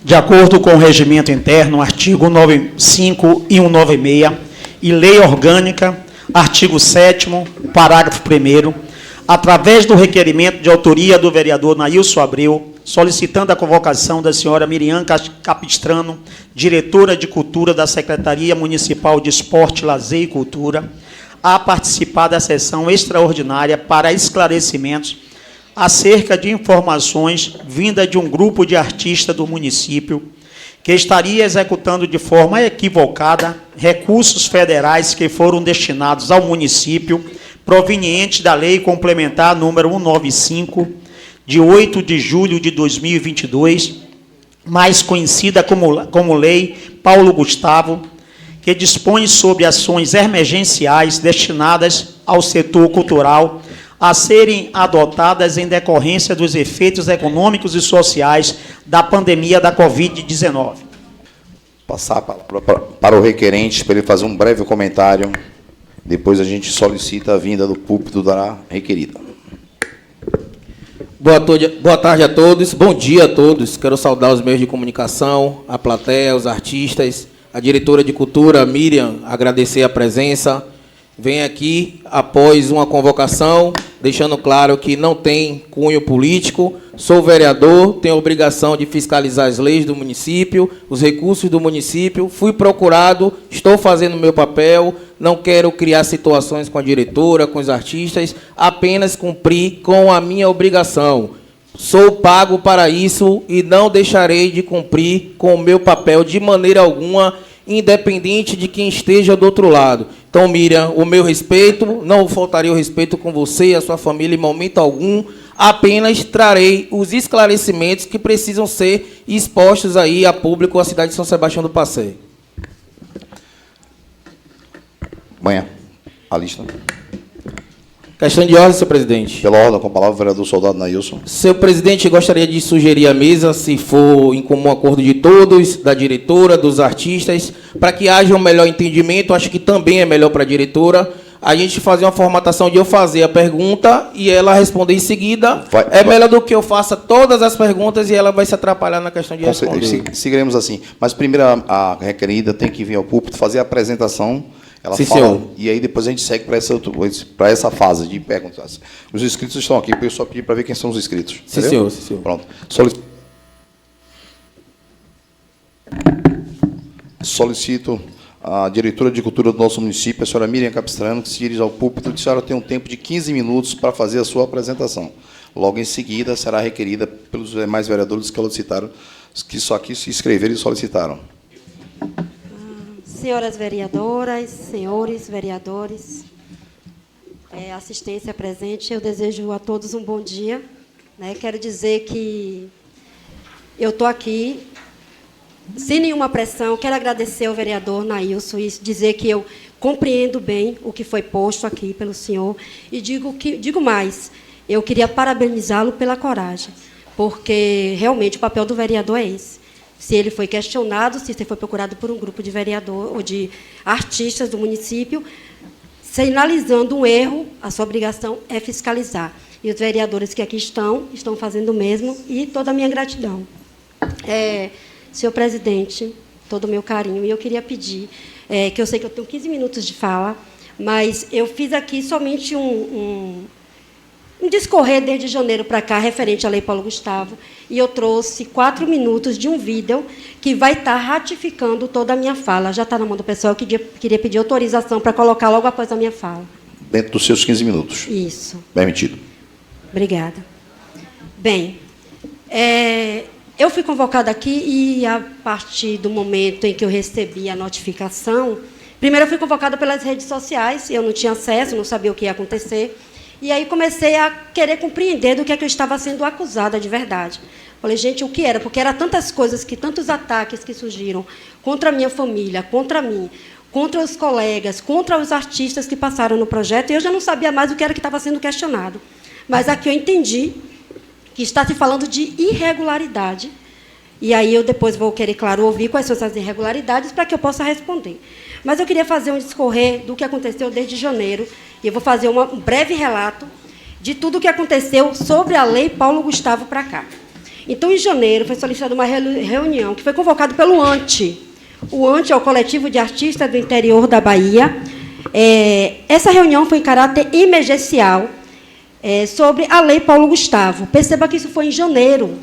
De acordo com o regimento interno, artigo 95 e 196, e lei orgânica, artigo 7º, parágrafo 1º, através do requerimento de autoria do vereador Nailson Abreu, solicitando a convocação da senhora Miriam Capistrano, diretora de Cultura da Secretaria Municipal de Esporte, Lazer e Cultura, a participar da sessão extraordinária para esclarecimentos acerca de informações vindas de um grupo de artistas do município que estaria executando de forma equivocada recursos federais que foram destinados ao município provenientes da Lei Complementar número 195, de 8 de julho de 2022, mais conhecida como Lei Paulo Gustavo, que dispõe sobre ações emergenciais destinadas ao setor cultural a serem adotadas em decorrência dos efeitos econômicos e sociais da pandemia da Covid-19. Passar para o requerente, para ele fazer um breve comentário. Depois a gente solicita a vinda do púlpito da requerida. Boa tarde a todos, bom dia a todos. Quero saudar os meios de comunicação, a plateia, os artistas, a diretora de cultura, Miriam, agradecer a presença. Venho aqui após uma convocação, deixando claro que não tem cunho político, sou vereador, tenho a obrigação de fiscalizar as leis do município, os recursos do município, fui procurado, estou fazendo o meu papel, não quero criar situações com a diretora, com os artistas, apenas cumprir com a minha obrigação. Sou pago para isso e não deixarei de cumprir com o meu papel de maneira alguma, independente de quem esteja do outro lado. Então, Miriam, o meu respeito, não faltaria o respeito com você e a sua família em momento algum, apenas trarei os esclarecimentos que precisam ser expostos aí a público à cidade de São Sebastião do Passeio. Manhã, a lista. Questão de ordem, senhor presidente. Pela ordem, com a palavra, o vereador Soldado Nailson. Senhor presidente, gostaria de sugerir à mesa, se for em comum acordo de todos, da diretora, dos artistas, para que haja um melhor entendimento, acho que também é melhor para a diretora, a gente fazer uma formatação de eu fazer a pergunta e ela responder em seguida. Melhor do que eu faça todas as perguntas e ela vai se atrapalhar na questão de responder. Seguiremos assim. Mas primeiro a requerida tem que vir ao púlpito fazer a apresentação. Ela Sim, fala, senhor. E aí depois a gente segue para essa fase de perguntas. Os inscritos estão aqui, eu só pedi para ver quem são os inscritos. Sim, senhor. Sim, senhor. Pronto. Solicito a diretora de cultura do nosso município, a senhora Miriam Capistrano, que se dirija ao púlpito. A senhora tem um tempo de 15 minutos para fazer a sua apresentação. Logo em seguida, será requerida pelos demais vereadores que solicitaram, que só aqui se inscreveram e solicitaram. Senhoras vereadoras, senhores vereadores, assistência presente, eu desejo a todos um bom dia. Quero dizer que eu estou aqui sem nenhuma pressão. Quero agradecer ao vereador Nailson e dizer que eu compreendo bem o que foi posto aqui pelo senhor. E digo mais, eu queria parabenizá-lo pela coragem, porque realmente o papel do vereador é esse. Se ele foi questionado, se ele foi procurado por um grupo de vereador ou de artistas do município, sinalizando um erro, a sua obrigação é fiscalizar. E os vereadores que aqui estão fazendo o mesmo, e toda a minha gratidão. Senhor presidente, todo o meu carinho, e eu queria pedir, que eu sei que eu tenho 15 minutos de fala, mas eu fiz aqui somente um discorrer desde janeiro para cá, referente à Lei Paulo Gustavo, e eu trouxe 4 minutos de um vídeo que vai estar ratificando toda a minha fala. Já está na mão do pessoal, eu queria pedir autorização para colocar logo após a minha fala. Dentro dos seus 15 minutos. Isso. Permitido. Obrigada. Bem, eu fui convocada aqui e, a partir do momento em que eu recebi a notificação, primeiro eu fui convocada pelas redes sociais, eu não tinha acesso, não sabia o que ia acontecer. E aí comecei a querer compreender do que eu estava sendo acusada de verdade. Falei, gente, o que era? Porque eram tantas coisas, tantos ataques que surgiram contra a minha família, contra mim, contra os colegas, contra os artistas que passaram no projeto, e eu já não sabia mais o que era que estava sendo questionado. Mas aqui eu entendi que está se falando de irregularidade. E aí eu depois vou querer, claro, ouvir quais são essas irregularidades para que eu possa responder. Mas eu queria fazer um discorrer do que aconteceu desde janeiro, e eu vou fazer um breve relato de tudo o que aconteceu sobre a Lei Paulo Gustavo para cá. Então, em janeiro, foi solicitada uma reunião que foi convocada pelo ANTE. O ANTE é o Coletivo de Artistas do Interior da Bahia. Essa reunião foi em caráter emergencial sobre a Lei Paulo Gustavo. Perceba que isso foi em janeiro.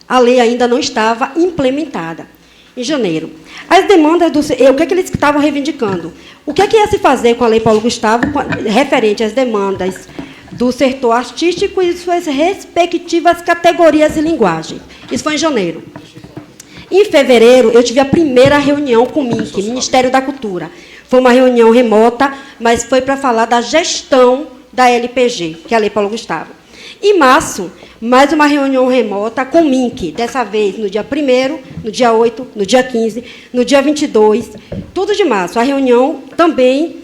A lei ainda não estava implementada. Em janeiro. As demandas o que é que eles estavam reivindicando? O que é que ia se fazer com a Lei Paulo Gustavo referente às demandas do setor artístico e suas respectivas categorias e linguagem? Isso foi em janeiro. Em fevereiro, eu tive a primeira reunião com o MINC, Ministério da Cultura. Foi uma reunião remota, mas foi para falar da gestão da LPG, que é a Lei Paulo Gustavo. Em março, mais uma reunião remota com o MINC, dessa vez no dia 1º, no dia 8, no dia 15, no dia 22, tudo de março. A reunião também,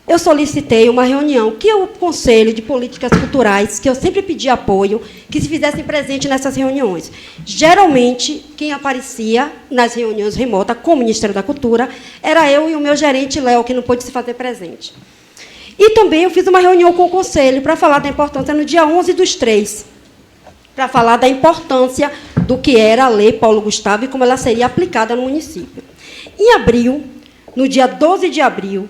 eu solicitei uma reunião que o Conselho de Políticas Culturais, que eu sempre pedi apoio, que se fizessem presente nessas reuniões. Geralmente, quem aparecia nas reuniões remotas com o Ministério da Cultura era eu e o meu gerente, Léo, que não pôde se fazer presente. E também eu fiz uma reunião com o Conselho para falar da importância, no dia 11/3, para falar da importância do que era a Lei Paulo Gustavo e como ela seria aplicada no município. Em abril, no dia 12 de abril,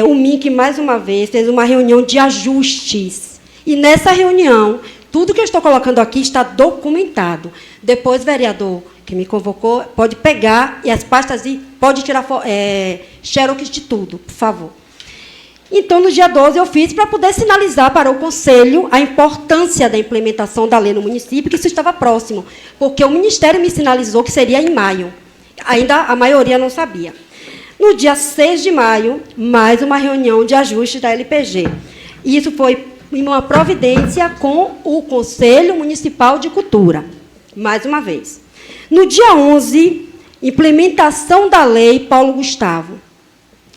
o MINC, mais uma vez, fez uma reunião de ajustes. E, nessa reunião, tudo que eu estou colocando aqui está documentado. Depois, o vereador que me convocou pode pegar e as pastas e pode tirar xerox de tudo, por favor. Então, no dia 12, eu fiz para poder sinalizar para o Conselho a importância da implementação da lei no município, que isso estava próximo, porque o Ministério me sinalizou que seria em maio. Ainda a maioria não sabia. No dia 6 de maio, mais uma reunião de ajuste da LPG. Isso foi em uma providência com o Conselho Municipal de Cultura, mais uma vez. No dia 11, implementação da Lei Paulo Gustavo.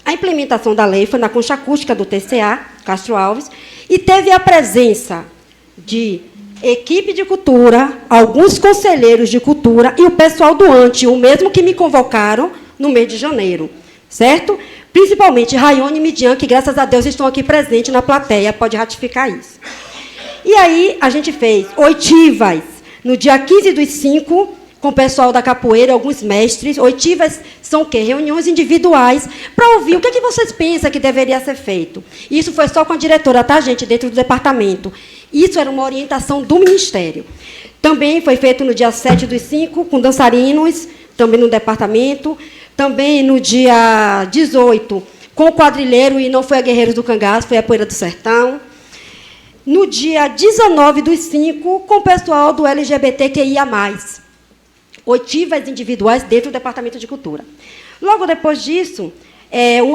A implementação da lei foi na concha acústica do TCA, Castro Alves, e teve a presença de equipe de cultura, alguns conselheiros de cultura e o pessoal do ANTE, o mesmo que me convocaram no mês de janeiro, certo? Principalmente Raione e Midian, que, graças a Deus, estão aqui presentes na plateia, pode ratificar isso. E aí, a gente fez oitivas no dia 15/5, com o pessoal da capoeira, alguns mestres. Oitivas são o quê? Reuniões individuais, para ouvir o que é que vocês pensam que deveria ser feito. Isso foi só com a diretora, tá, gente, dentro do departamento. Isso era uma orientação do Ministério. Também foi feito no dia 7/5, com dançarinos, também no departamento. Também no dia 18, com o quadrilheiro, e não foi a Guerreiros do Cangaço, foi a Poeira do Sertão. No dia 19/5, com o pessoal do LGBTQIA+. Oitivas individuais dentro do Departamento de Cultura. Logo depois disso,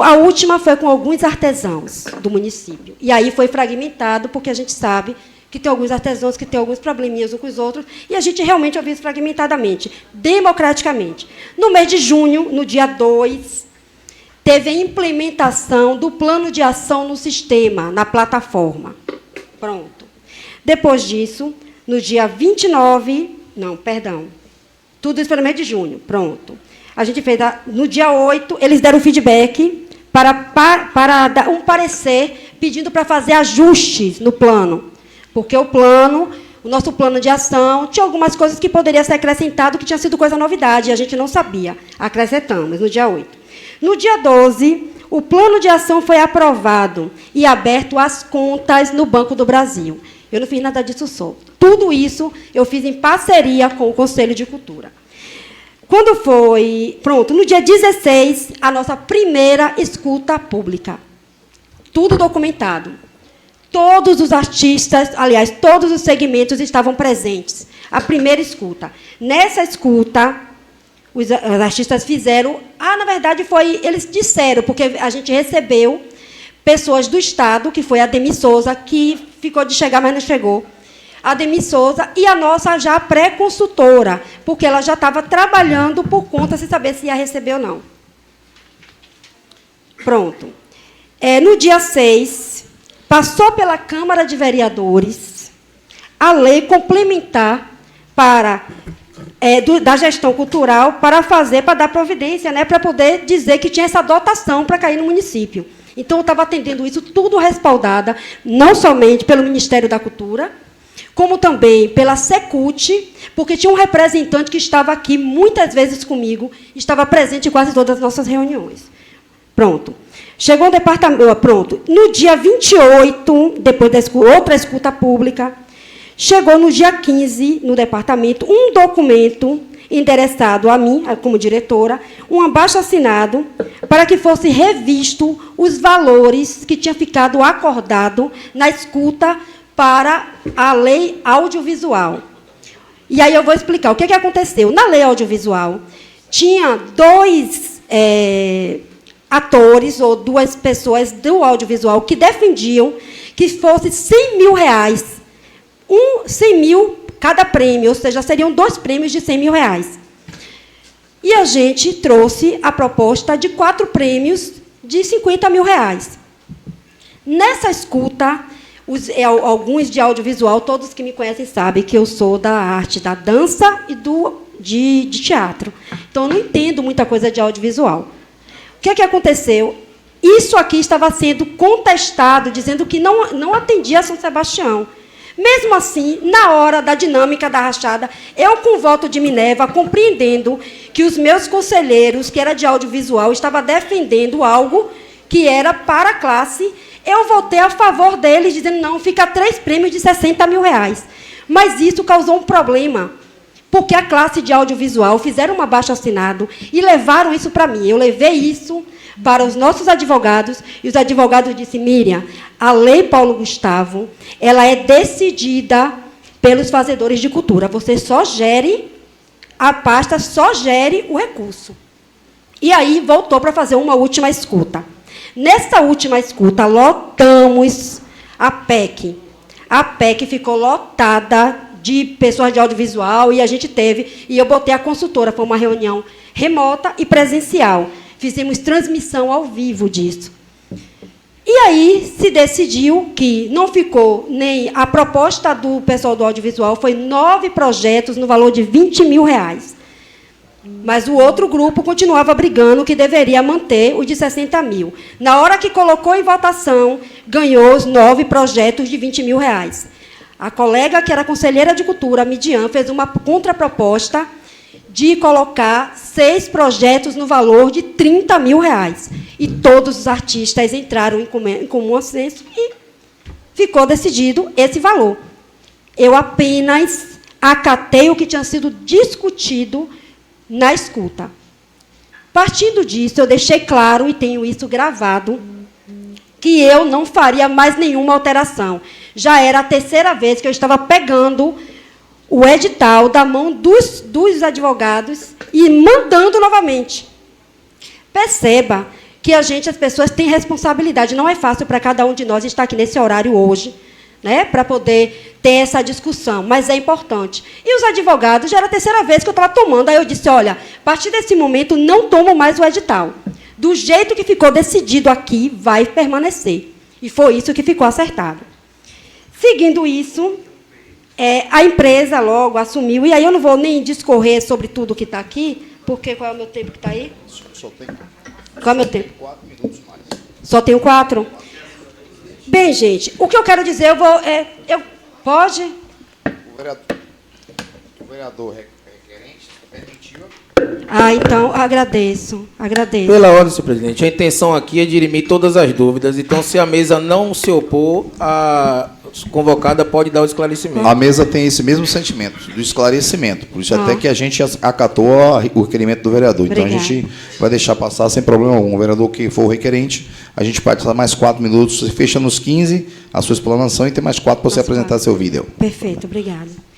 a última foi com alguns artesãos do município. E aí foi fragmentado, porque a gente sabe que tem alguns artesãos que têm alguns probleminhas uns com os outros, e a gente realmente ouviu isso fragmentadamente, democraticamente. No mês de junho, no dia 2, teve a implementação do plano de ação no sistema, na plataforma. Pronto. Depois disso, no dia 29... Não, perdão. Tudo isso foi no mês de junho. Pronto. A gente fez... No dia 8, eles deram feedback para dar um parecer pedindo para fazer ajustes no plano. Porque o nosso plano de ação, tinha algumas coisas que poderiam ser acrescentadas, que tinha sido coisa novidade, e a gente não sabia. Acrescentamos no dia 8. No dia 12, o plano de ação foi aprovado e aberto às contas no Banco do Brasil. Eu não fiz nada disso só. Tudo isso eu fiz em parceria com o Conselho de Cultura. Quando foi... Pronto, no dia 16, a nossa primeira escuta pública. Tudo documentado. Todos os artistas, aliás, todos os segmentos estavam presentes. A primeira escuta. Nessa escuta, os artistas fizeram... na verdade, eles disseram, porque a gente recebeu pessoas do Estado, que foi a Demi Souza, que ficou de chegar, mas não chegou. A Demi Souza e a nossa já pré-consultora, porque ela já estava trabalhando por conta, sem saber se ia receber ou não. Pronto. No dia 6... passou pela Câmara de Vereadores a lei complementar da gestão cultural para dar providência, né, para poder dizer que tinha essa dotação para cair no município. Então, eu estava atendendo isso tudo respaldada, não somente pelo Ministério da Cultura, como também pela Secult, porque tinha um representante que estava aqui muitas vezes comigo, estava presente em quase todas as nossas reuniões. Pronto. Chegou o departamento, pronto. No dia 28, depois da outra escuta pública, chegou no dia 15, no departamento, um documento endereçado a mim, como diretora, um abaixo-assinado, para que fosse revisto os valores que tinha ficado acordado na escuta para a lei audiovisual. E aí eu vou explicar o que aconteceu. Na lei audiovisual, tinha dois atores ou duas pessoas do audiovisual que defendiam que fosse R$100.000, 100 mil cada prêmio, ou seja, seriam 2 prêmios de R$100.000. E a gente trouxe a proposta de 4 prêmios de R$50.000. Nessa escuta, alguns de audiovisual, todos que me conhecem sabem que eu sou da arte da dança e de teatro. Então, eu não entendo muita coisa de audiovisual. O que aconteceu? Isso aqui estava sendo contestado, dizendo que não atendia a São Sebastião. Mesmo assim, na hora da dinâmica da rachada, eu, com o voto de Minerva, compreendendo que os meus conselheiros, que era de audiovisual, estavam defendendo algo que era para a classe, eu votei a favor deles, dizendo, não, fica 3 prêmios de R$60.000. Mas isso causou um problema, porque a classe de audiovisual fizeram um abaixo-assinado e levaram isso para mim. Eu levei isso para os nossos advogados, e os advogados disseram, Miriam, a lei Paulo Gustavo, ela é decidida pelos fazedores de cultura. Você só gere, a pasta só gere o recurso. E aí voltou para fazer uma última escuta. Nessa última escuta, lotamos a PEC. A PEC ficou lotada de pessoas de audiovisual, e a gente teve, e eu botei a consultora, foi uma reunião remota e presencial. Fizemos transmissão ao vivo disso. E aí se decidiu que não ficou nem... A proposta do pessoal do audiovisual foi 9 projetos no valor de R$20.000. Mas o outro grupo continuava brigando que deveria manter o de 60 mil. Na hora que colocou em votação, ganhou os 9 projetos de R$20.000. A colega, que era conselheira de cultura, a Midian, fez uma contraproposta de colocar 6 projetos no valor de R$30.000. E todos os artistas entraram em comum assenso e ficou decidido esse valor. Eu apenas acatei o que tinha sido discutido na escuta. Partindo disso, eu deixei claro, e tenho isso gravado, que eu não faria mais nenhuma alteração. Já era a 3ª vez que eu estava pegando o edital da mão dos advogados e mandando novamente. Perceba que as pessoas têm responsabilidade. Não é fácil para cada um de nós estar aqui nesse horário hoje, né, para poder ter essa discussão, mas é importante. E os advogados, já era a 3ª vez que eu estava tomando, aí eu disse, olha, a partir desse momento, não tomo mais o edital. Do jeito que ficou decidido aqui, vai permanecer. E foi isso que ficou acertado. Seguindo isso, a empresa logo assumiu, e aí eu não vou nem discorrer sobre tudo que está aqui, porque qual é o meu tempo que está aí? Só tem qual é o meu tempo? 4 minutos mais. Só tenho 4? Bem, gente, o que eu quero dizer, pode? O vereador requerente permitiu. Então, agradeço. Pela ordem, senhor presidente, a intenção aqui é dirimir todas as dúvidas. Então, se a mesa não se opor, a convocada pode dar o esclarecimento. A mesa tem esse mesmo sentimento, do esclarecimento. Por isso até que a gente acatou o requerimento do vereador. Então, a gente vai deixar passar sem problema algum. O vereador que for o requerente, a gente pode passar mais 4 minutos, você fecha nos 15 a sua explanação e tem mais 4 para você apresentar seu vídeo. Perfeito, obrigada.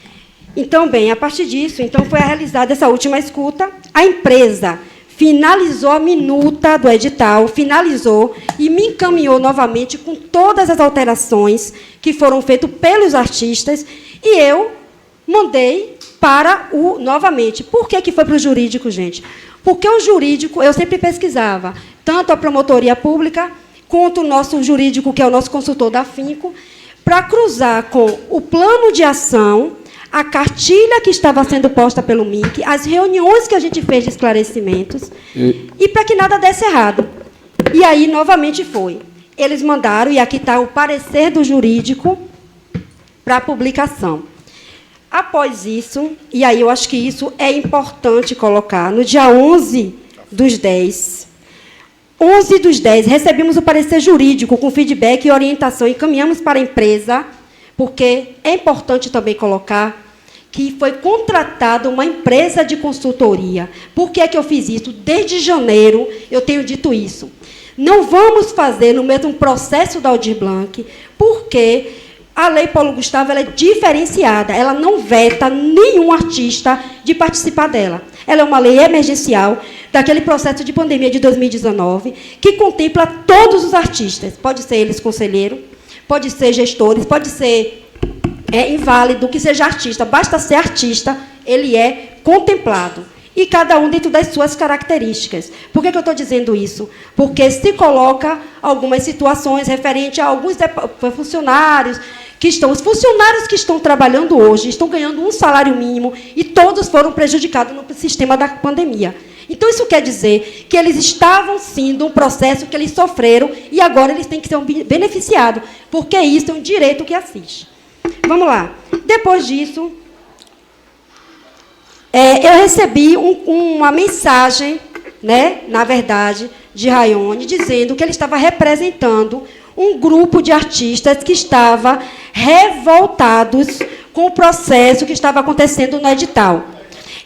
Então, bem, a partir disso, então foi realizada essa última escuta. A empresa finalizou a minuta do edital, finalizou e me encaminhou novamente com todas as alterações que foram feitas pelos artistas, e eu mandei para novamente. Por que foi para o jurídico, gente? Porque o jurídico, eu sempre pesquisava, tanto a promotoria pública, quanto o nosso jurídico, que é o nosso consultor da Finco, para cruzar com o plano de ação, a cartilha que estava sendo posta pelo MIC, as reuniões que a gente fez de esclarecimentos, e para que nada desse errado. E aí, novamente, foi. Eles mandaram, e aqui está o parecer do jurídico para a publicação. Após isso, e aí eu acho que isso é importante colocar, no dia 11/10, recebemos o parecer jurídico com feedback e orientação, encaminhamos para a empresa, porque é importante também colocar que foi contratada uma empresa de consultoria. Por que é que eu fiz isso? Desde janeiro eu tenho dito isso. Não vamos fazer no mesmo processo da Aldir Blanc, porque a Lei Paulo Gustavo ela é diferenciada, ela não veta nenhum artista de participar dela. Ela é uma lei emergencial daquele processo de pandemia de 2019, que contempla todos os artistas. Pode ser eles conselheiro, pode ser gestores, pode ser inválido, que seja artista. Basta ser artista, ele é contemplado. E cada um dentro das suas características. Por que eu estou dizendo isso? Porque se coloca algumas situações referentes a alguns funcionários os funcionários que estão trabalhando hoje estão ganhando um salário mínimo e todos foram prejudicados no sistema da pandemia. Então, isso quer dizer que eles estavam sendo um processo que eles sofreram e agora eles têm que ser beneficiados, porque isso é um direito que assiste. Vamos lá. Depois disso, eu recebi uma mensagem, na verdade, de Rayone, dizendo que ele estava representando um grupo de artistas que estava revoltados com o processo que estava acontecendo no edital.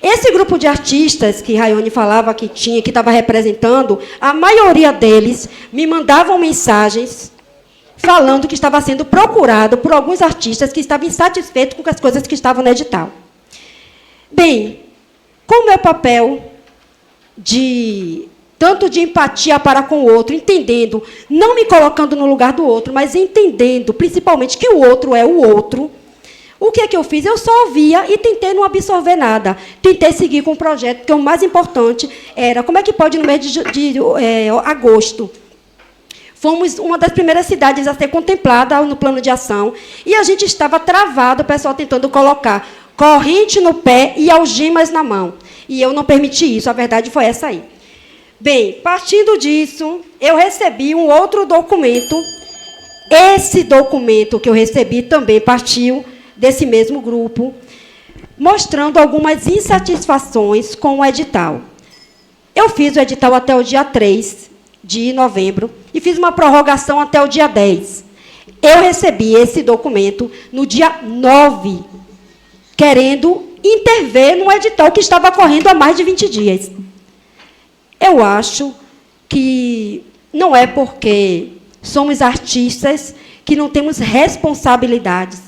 Esse grupo de artistas que Rayone falava que tinha, que estava representando, a maioria deles me mandavam mensagens falando que estava sendo procurado por alguns artistas que estavam insatisfeitos com as coisas que estavam no edital. Bem, qual o meu papel tanto de empatia para com o outro, entendendo, não me colocando no lugar do outro, mas entendendo, principalmente, que o outro é o outro. O que é que eu fiz? Eu só ouvia e tentei não absorver nada. Tentei seguir com o projeto, porque o mais importante era como é que pode, no mês de agosto. Fomos uma das primeiras cidades a ser contemplada no plano de ação, e a gente estava travado, o pessoal tentando colocar corrente no pé e algemas na mão. E eu não permiti isso, a verdade foi essa aí. Bem, partindo disso, eu recebi um outro documento. Esse documento que eu recebi também partiu desse mesmo grupo, mostrando algumas insatisfações com o edital. Eu fiz o edital até o dia 3 de novembro e fiz uma prorrogação até o dia 10. Eu recebi esse documento no dia 9, querendo intervir no edital que estava correndo há mais de 20 dias. Eu acho que não é porque somos artistas que não temos responsabilidades.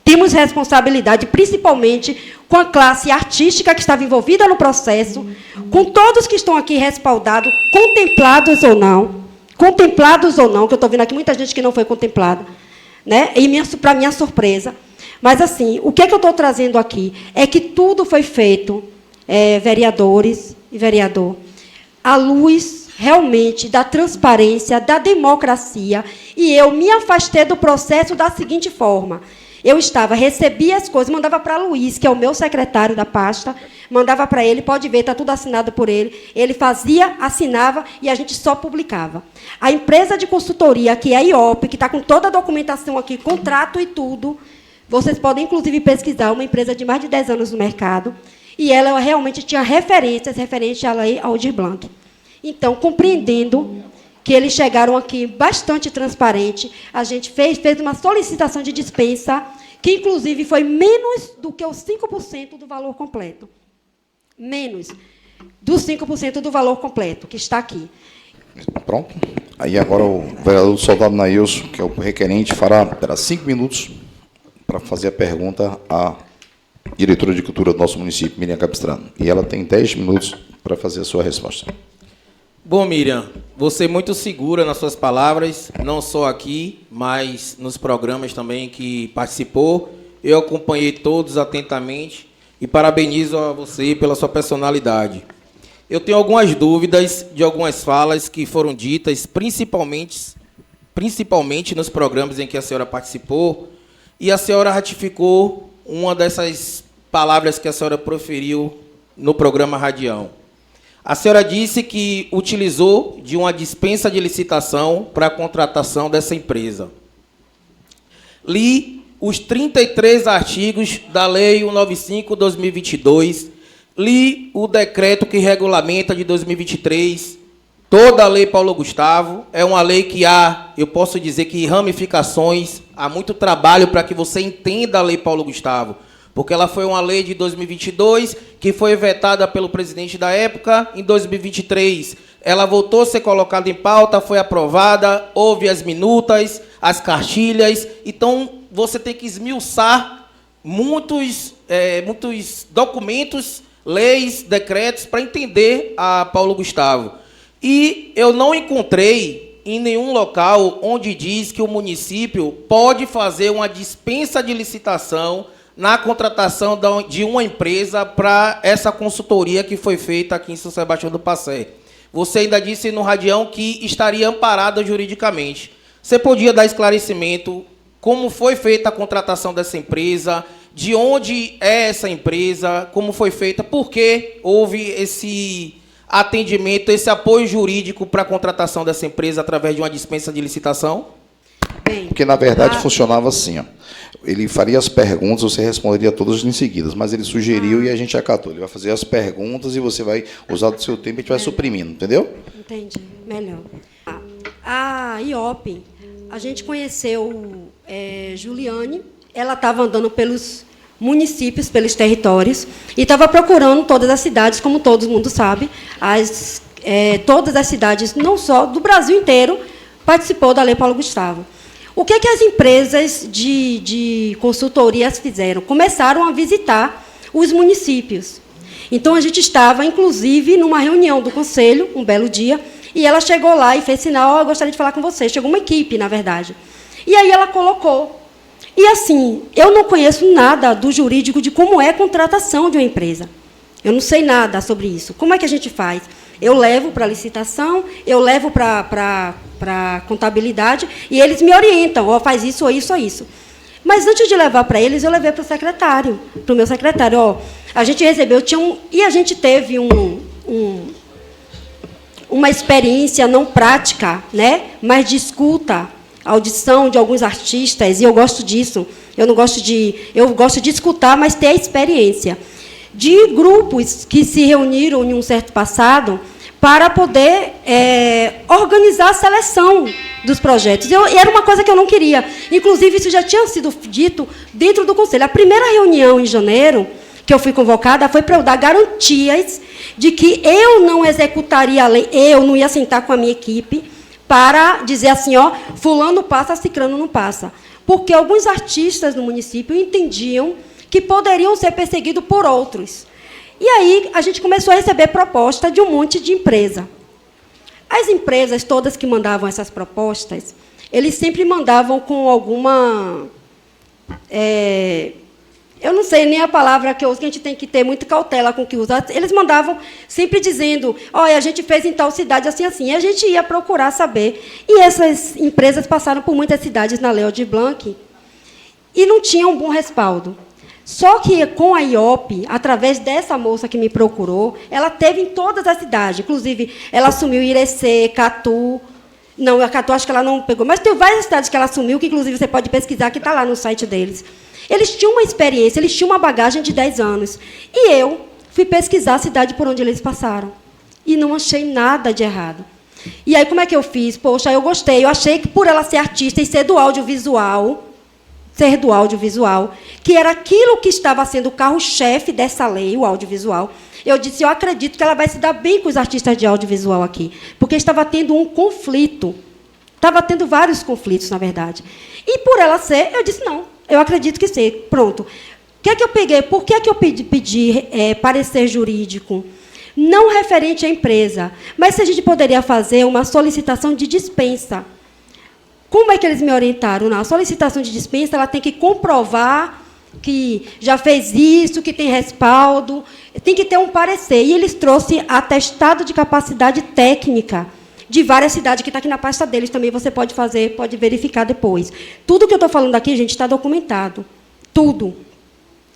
Temos responsabilidade, principalmente com a classe artística que estava envolvida no processo, com todos que estão aqui respaldados, contemplados ou não, que eu estou vendo aqui muita gente que não foi contemplada, e para minha surpresa. Mas, assim, o que eu estou trazendo aqui é que tudo foi feito, vereadores e vereador, à luz, realmente, da transparência, da democracia, e eu me afastei do processo da seguinte forma. Eu recebia as coisas, mandava para Luiz, que é o meu secretário da pasta, mandava para ele, pode ver, está tudo assinado por ele. Ele fazia, assinava e a gente só publicava. A empresa de consultoria, que é a IOP, que está com toda a documentação aqui, contrato e tudo, vocês podem, inclusive, pesquisar, uma empresa de mais de 10 anos no mercado, e ela realmente tinha referências referentes à lei Aldir Blanc. Então, compreendendo que eles chegaram aqui bastante transparente, a gente fez uma solicitação de dispensa, que, inclusive, foi menos do que os 5% do valor completo. Menos dos 5% do valor completo, que está aqui. Pronto. Aí, agora, o vereador Soldado Nailson, que é o requerente, fará 5 minutos para fazer a pergunta à diretora de cultura do nosso município, Miriam Capistrano. E ela tem 10 minutos para fazer a sua resposta. Bom, Miriam, você é muito segura nas suas palavras, não só aqui, mas nos programas também que participou. Eu acompanhei todos atentamente e parabenizo a você pela sua personalidade. Eu tenho algumas dúvidas de algumas falas que foram ditas, principalmente nos programas em que a senhora participou, e a senhora ratificou uma dessas palavras que a senhora proferiu no programa Radião. A senhora disse que utilizou de uma dispensa de licitação para a contratação dessa empresa. Li os 33 artigos da Lei 195/2022, li o decreto que regulamenta de 2023, toda a Lei Paulo Gustavo. É uma lei que eu posso dizer que ramificações, há muito trabalho para que você entenda a Lei Paulo Gustavo, porque ela foi uma lei de 2022 que foi vetada pelo presidente da época. Em 2023, ela voltou a ser colocada em pauta, foi aprovada, houve as minutas, as cartilhas. Então, você tem que esmiuçar muitos documentos, leis, decretos, para entender a Paulo Gustavo. E eu não encontrei em nenhum local onde diz que o município pode fazer uma dispensa de licitação na contratação de uma empresa para essa consultoria que foi feita aqui em São Sebastião do Passé. Você ainda disse no Radião que estaria amparada juridicamente. Você podia dar esclarecimento como foi feita a contratação dessa empresa, de onde é essa empresa, como foi feita, por que houve esse atendimento, esse apoio jurídico para a contratação dessa empresa através de uma dispensa de licitação? Bem, Porque, na verdade, funcionava assim, ó. Ele faria as perguntas, você responderia todas em seguida, mas ele sugeriu e a gente acatou. Ele vai fazer as perguntas e você vai usar do seu tempo e a gente vai suprimindo, entendeu? entendi, melhor. A IOP, a gente conheceu Juliane, ela estava andando pelos municípios, pelos territórios, e estava procurando todas as cidades, como todo mundo sabe, todas as cidades, não só do Brasil inteiro, participou da Lei Paulo Gustavo. O que as empresas de consultorias fizeram? Começaram a visitar os municípios. Então, a gente estava, inclusive, numa reunião do Conselho, um belo dia, e ela chegou lá e fez sinal: eu gostaria de falar com você. Chegou uma equipe, na verdade. E aí ela colocou. E, assim, eu não conheço nada do jurídico de como é a contratação de uma empresa. Eu não sei nada sobre isso. Como é que a gente faz? Eu levo para a licitação, eu levo para a contabilidade, e eles me orientam: faz isso, ou isso, ou isso. Mas, antes de levar para eles, eu levei para o secretário, para o meu secretário. A gente recebeu, e a gente teve uma experiência não prática, né, mas de escuta, audição de alguns artistas, e eu gosto disso. Eu gosto de escutar, mas ter a experiência de grupos que se reuniram em um certo passado para poder organizar a seleção dos projetos. E era uma coisa que eu não queria. Inclusive, isso já tinha sido dito dentro do Conselho. A primeira reunião, em janeiro, que eu fui convocada, foi para eu dar garantias de que eu não executaria a lei, eu não ia sentar com a minha equipe para dizer assim: fulano passa, ciclano não passa. Porque alguns artistas no município entendiam que poderiam ser perseguidos por outros. E aí a gente começou a receber proposta de um monte de empresa. As empresas todas que mandavam essas propostas, eles sempre mandavam com alguma... eu não sei nem a palavra que eu uso, que a gente tem que ter muita cautela com o que usa. Eles mandavam sempre dizendo: olha, a gente fez em tal cidade assim, assim. E a gente ia procurar saber. E essas empresas passaram por muitas cidades na Lei Aldir Blanc e não tinham um bom respaldo. Só que, com a IOP, através dessa moça que me procurou, ela teve em todas as cidades. Inclusive, ela assumiu Irecê, Catu. Não, a Catu acho que ela não pegou. Mas tem várias cidades que ela assumiu, que, inclusive, você pode pesquisar, que está lá no site deles. Eles tinham uma experiência, eles tinham uma bagagem de 10 anos. E eu fui pesquisar a cidade por onde eles passaram. E não achei nada de errado. E aí, como é que eu fiz? Poxa, eu gostei. Eu achei que, por ela ser artista e ser do audiovisual, que era aquilo que estava sendo o carro-chefe dessa lei, o audiovisual, eu disse: eu acredito que ela vai se dar bem com os artistas de audiovisual aqui, porque estava tendo um conflito. Estava tendo vários conflitos, na verdade. E, por ela ser, eu disse: não, eu acredito que seja. Pronto. O que é que eu peguei? Por que é que eu pedi parecer jurídico? Não referente à empresa, mas se a gente poderia fazer uma solicitação de dispensa. Como é que eles me orientaram? Na solicitação de dispensa, ela tem que comprovar que já fez isso, que tem respaldo, tem que ter um parecer. E eles trouxeram atestado de capacidade técnica de várias cidades, que está aqui na pasta deles também, você pode fazer, pode verificar depois. Tudo que eu estou falando aqui, gente, está documentado. Tudo.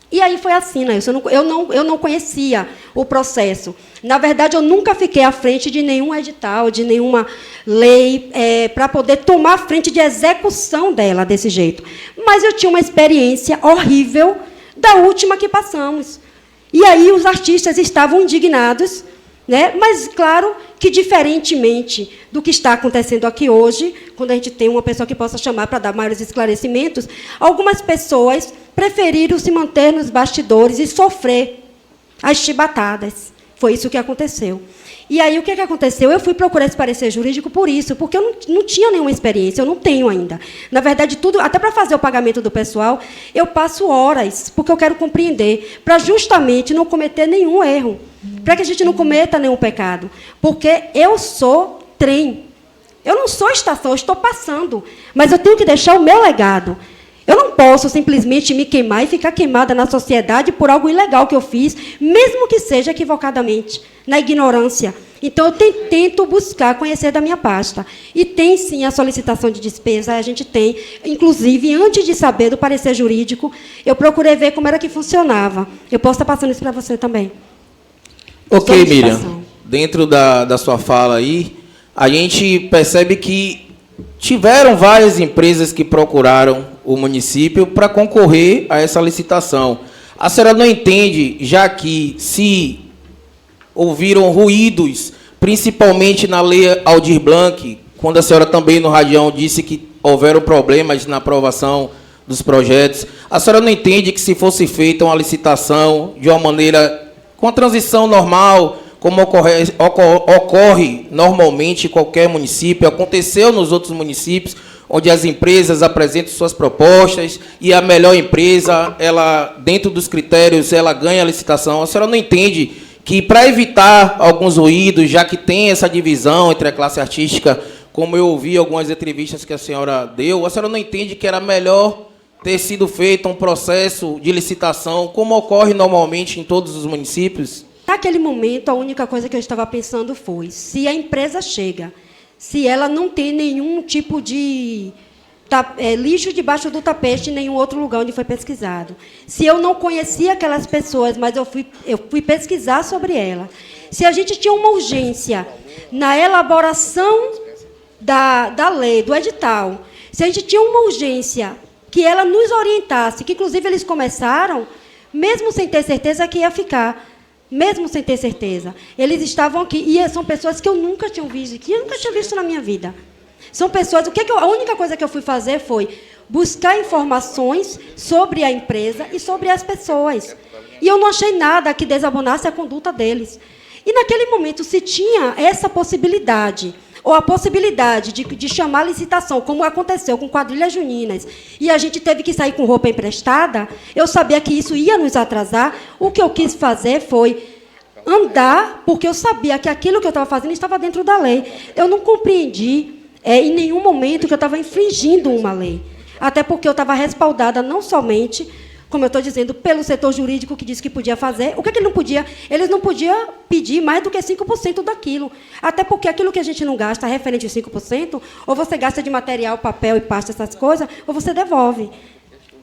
E aí foi assim, né? Eu não conhecia o processo. Na verdade, eu nunca fiquei à frente de nenhum edital, de nenhuma lei, para poder tomar a frente de execução dela desse jeito. Mas eu tinha uma experiência horrível da última que passamos. E aí os artistas estavam indignados, né? Mas, claro, que diferentemente do que está acontecendo aqui hoje, quando a gente tem uma pessoa que possa chamar para dar maiores esclarecimentos, algumas pessoas preferiram se manter nos bastidores e sofrer as chibatadas. Foi isso que aconteceu. E aí, o que aconteceu? Eu fui procurar esse parecer jurídico por isso, porque eu não tinha nenhuma experiência, eu não tenho ainda. Na verdade, tudo, até para fazer o pagamento do pessoal, eu passo horas, porque eu quero compreender, para justamente não cometer nenhum erro, para que a gente não cometa nenhum pecado. Porque eu sou trem. Eu não sou estação, eu estou passando. Mas eu tenho que deixar o meu legado. Eu não posso simplesmente me queimar e ficar queimada na sociedade por algo ilegal que eu fiz, mesmo que seja equivocadamente, na ignorância. Então, eu tento buscar conhecer da minha pasta. E tem, sim, a solicitação de despesa, a gente tem. Inclusive, antes de saber do parecer jurídico, eu procurei ver como era que funcionava. Eu posso estar passando isso para você também. Ok, Miriam. Dentro da sua fala aí, a gente percebe que tiveram várias empresas que procuraram o município para concorrer a essa licitação. A senhora não entende, já que se ouviram ruídos, principalmente na lei Aldir Blanc, quando a senhora também no Radião disse que houveram problemas na aprovação dos projetos, a senhora não entende que se fosse feita uma licitação de uma maneira com a transição normal, como ocorre normalmente em qualquer município, aconteceu nos outros municípios, onde as empresas apresentam suas propostas e a melhor empresa, ela, dentro dos critérios, ela ganha a licitação. A senhora não entende que, para evitar alguns ruídos, já que tem essa divisão entre a classe artística, como eu ouvi algumas entrevistas que a senhora deu, a senhora não entende que era melhor ter sido feito um processo de licitação, como ocorre normalmente em todos os municípios? Naquele momento, a única coisa que eu estava pensando foi, se a empresa chega, se ela não tem nenhum tipo de lixo debaixo do tapete em nenhum outro lugar onde foi pesquisado. Se eu não conhecia aquelas pessoas, mas eu fui pesquisar sobre ela. Se a gente tinha uma urgência na elaboração da lei, do edital, se a gente tinha uma urgência que ela nos orientasse, que, inclusive, eles começaram, mesmo sem ter certeza que ia ficar, mesmo sem ter certeza. Eles estavam aqui, e são pessoas que eu nunca tinha visto, que eu nunca tinha visto na minha vida. São pessoas, a única coisa que eu fui fazer foi buscar informações sobre a empresa e sobre as pessoas. E eu não achei nada que desabonasse a conduta deles. E, naquele momento, se tinha essa possibilidade, ou a possibilidade de chamar a licitação, como aconteceu com quadrilhas juninas, e a gente teve que sair com roupa emprestada, eu sabia que isso ia nos atrasar. O que eu quis fazer foi andar, porque eu sabia que aquilo que eu estava fazendo estava dentro da lei. Eu não compreendi, em nenhum momento, que eu estava infringindo uma lei. Até porque eu estava respaldada não somente, como eu estou dizendo, pelo setor jurídico que disse que podia fazer. O que ele não podia? Eles não podiam pedir mais do que 5% daquilo. Até porque aquilo que a gente não gasta referente a 5%, ou você gasta de material, papel e pasta, essas coisas, ou você devolve.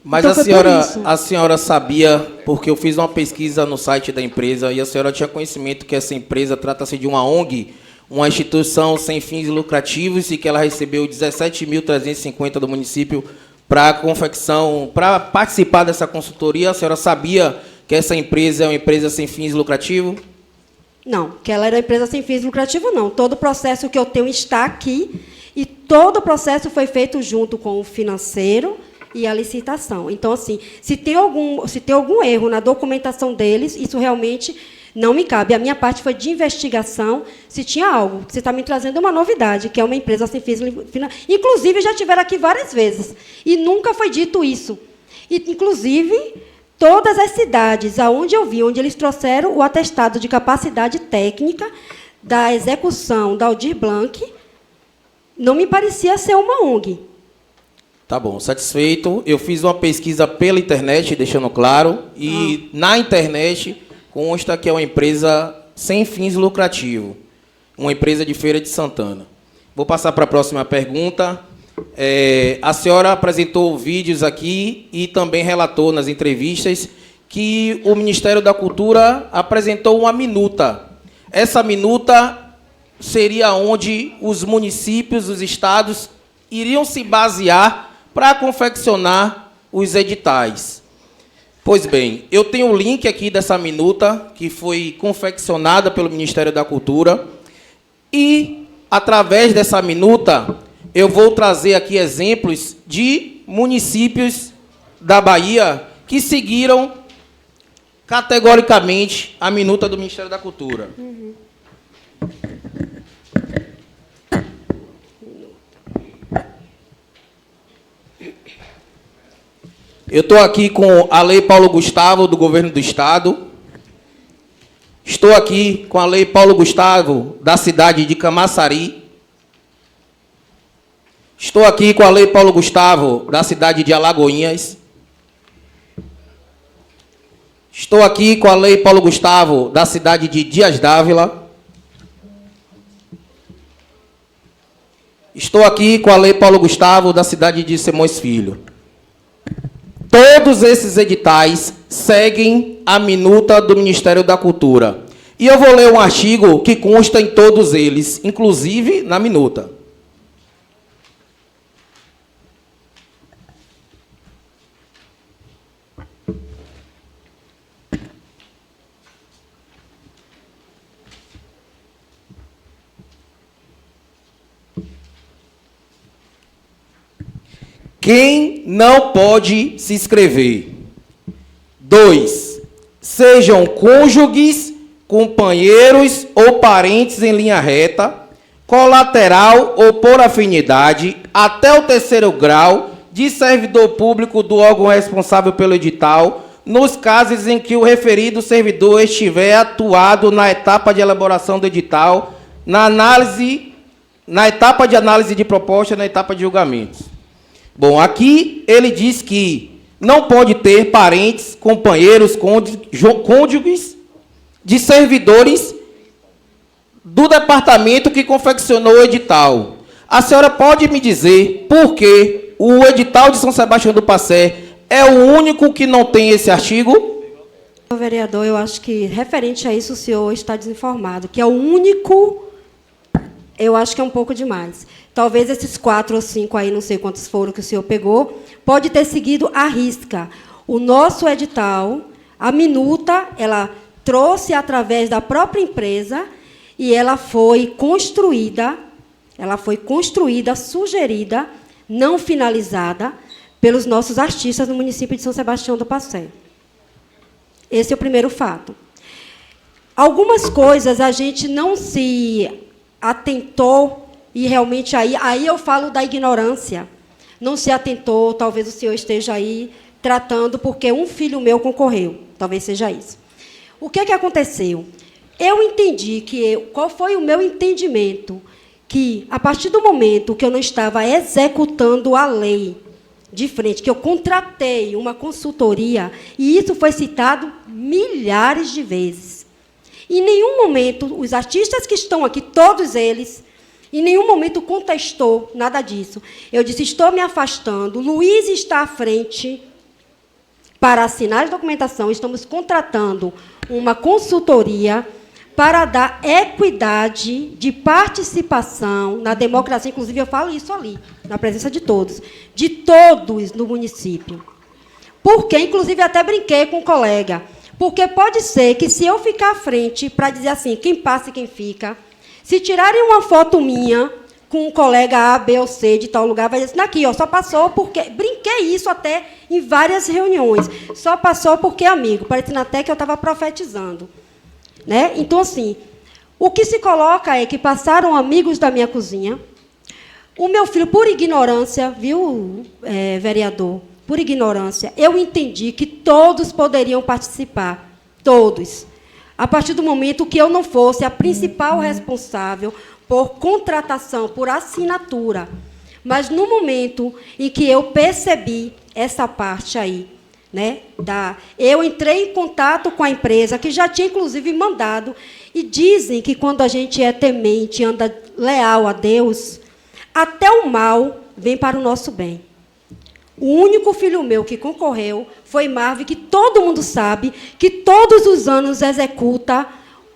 Mas então, a senhora sabia, porque eu fiz uma pesquisa no site da empresa, e a senhora tinha conhecimento que essa empresa trata-se de uma ONG, uma instituição sem fins lucrativos, e que ela recebeu 17.350 do município para a confecção, para participar dessa consultoria. A senhora sabia que essa empresa é uma empresa sem fins lucrativos? Não, que ela era uma empresa sem fins lucrativos, não. Todo o processo que eu tenho está aqui, e todo o processo foi feito junto com o financeiro e a licitação. Então, assim, se tem algum erro na documentação deles, isso realmente não me cabe. A minha parte foi de investigação, se tinha algo. Você está me trazendo uma novidade, que é uma empresa sem fins. Inclusive, já tiveram aqui várias vezes, e nunca foi dito isso. E, inclusive, todas as cidades aonde eu vi, onde eles trouxeram o atestado de capacidade técnica da execução da Aldir Blanc, não me parecia ser uma ONG. Tá bom, satisfeito. Eu fiz uma pesquisa pela internet, deixando claro, e na internet consta que é uma empresa sem fins lucrativos, uma empresa de Feira de Santana. Vou passar para a próxima pergunta. A senhora apresentou vídeos aqui e também relatou nas entrevistas que o Ministério da Cultura apresentou uma minuta. Essa minuta seria onde os municípios, os estados, iriam se basear para confeccionar os editais. Pois bem, eu tenho o link aqui dessa minuta, que foi confeccionada pelo Ministério da Cultura, e, através dessa minuta, eu vou trazer aqui exemplos de municípios da Bahia que seguiram categoricamente a minuta do Ministério da Cultura. Eu estou aqui com a Lei Paulo Gustavo, do Governo do Estado. Estou aqui com a Lei Paulo Gustavo, da cidade de Camaçari. Estou aqui com a Lei Paulo Gustavo, da cidade de Alagoinhas. Estou aqui com a Lei Paulo Gustavo, da cidade de Dias d'Ávila. Estou aqui com a Lei Paulo Gustavo, da cidade de Simões Filho. Todos esses editais seguem a minuta do Ministério da Cultura. E eu vou ler um artigo que consta em todos eles, inclusive na minuta. Quem não pode se inscrever? 2. Sejam cônjuges, companheiros ou parentes em linha reta, colateral ou por afinidade, até o 3º grau de servidor público do órgão responsável pelo edital, nos casos em que o referido servidor estiver atuado na etapa de elaboração do edital, na etapa de análise de proposta, na etapa de julgamentos. Bom, aqui ele diz que não pode ter parentes, companheiros, cônjuges de servidores do departamento que confeccionou o edital. A senhora pode me dizer por que o edital de São Sebastião do Passé é o único que não tem esse artigo? Vereador, eu acho que, referente a isso, o senhor está desinformado, que é o único, eu acho que é um pouco demais. Talvez esses 4 ou 5 aí, não sei quantos foram que o senhor pegou, pode ter seguido à risca. O nosso edital, a minuta, ela trouxe através da própria empresa e ela foi construída, sugerida, não finalizada, pelos nossos artistas no município de São Sebastião do Passé. Esse é o primeiro fato. Algumas coisas a gente não se atentou, e realmente aí eu falo da ignorância. Não se atentou, talvez o senhor esteja aí tratando porque um filho meu concorreu. Talvez seja isso. O que aconteceu? Eu entendi qual foi o meu entendimento? Que, a partir do momento que eu não estava executando a lei de frente, que eu contratei uma consultoria, e isso foi citado milhares de vezes. Em nenhum momento, os artistas que estão aqui, todos eles, em nenhum momento contestou nada disso. Eu disse, estou me afastando, Luiz está à frente para assinar a documentação, estamos contratando uma consultoria para dar equidade de participação na democracia, inclusive eu falo isso ali, na presença de todos no município. Porque, inclusive, até brinquei com um colega, porque pode ser que, se eu ficar à frente para dizer assim, quem passa e quem fica, se tirarem uma foto minha com um colega A, B ou C de tal lugar, vai dizer assim, aqui, ó, só passou porque... Brinquei isso até em várias reuniões. Só passou porque é amigo, parecendo até que eu estava profetizando. Né? Então, assim, o que se coloca é que passaram amigos da minha cozinha. O meu filho, por ignorância, viu, vereador? Por ignorância, eu entendi que todos poderiam participar. Todos. A partir do momento que eu não fosse a principal responsável por contratação, por assinatura. Mas, no momento em que eu percebi essa parte aí, né, eu entrei em contato com a empresa, que já tinha, inclusive, mandado, e dizem que, quando a gente é temente, anda leal a Deus, até o mal vem para o nosso bem. O único filho meu que concorreu foi Marvin, que todo mundo sabe, que todos os anos executa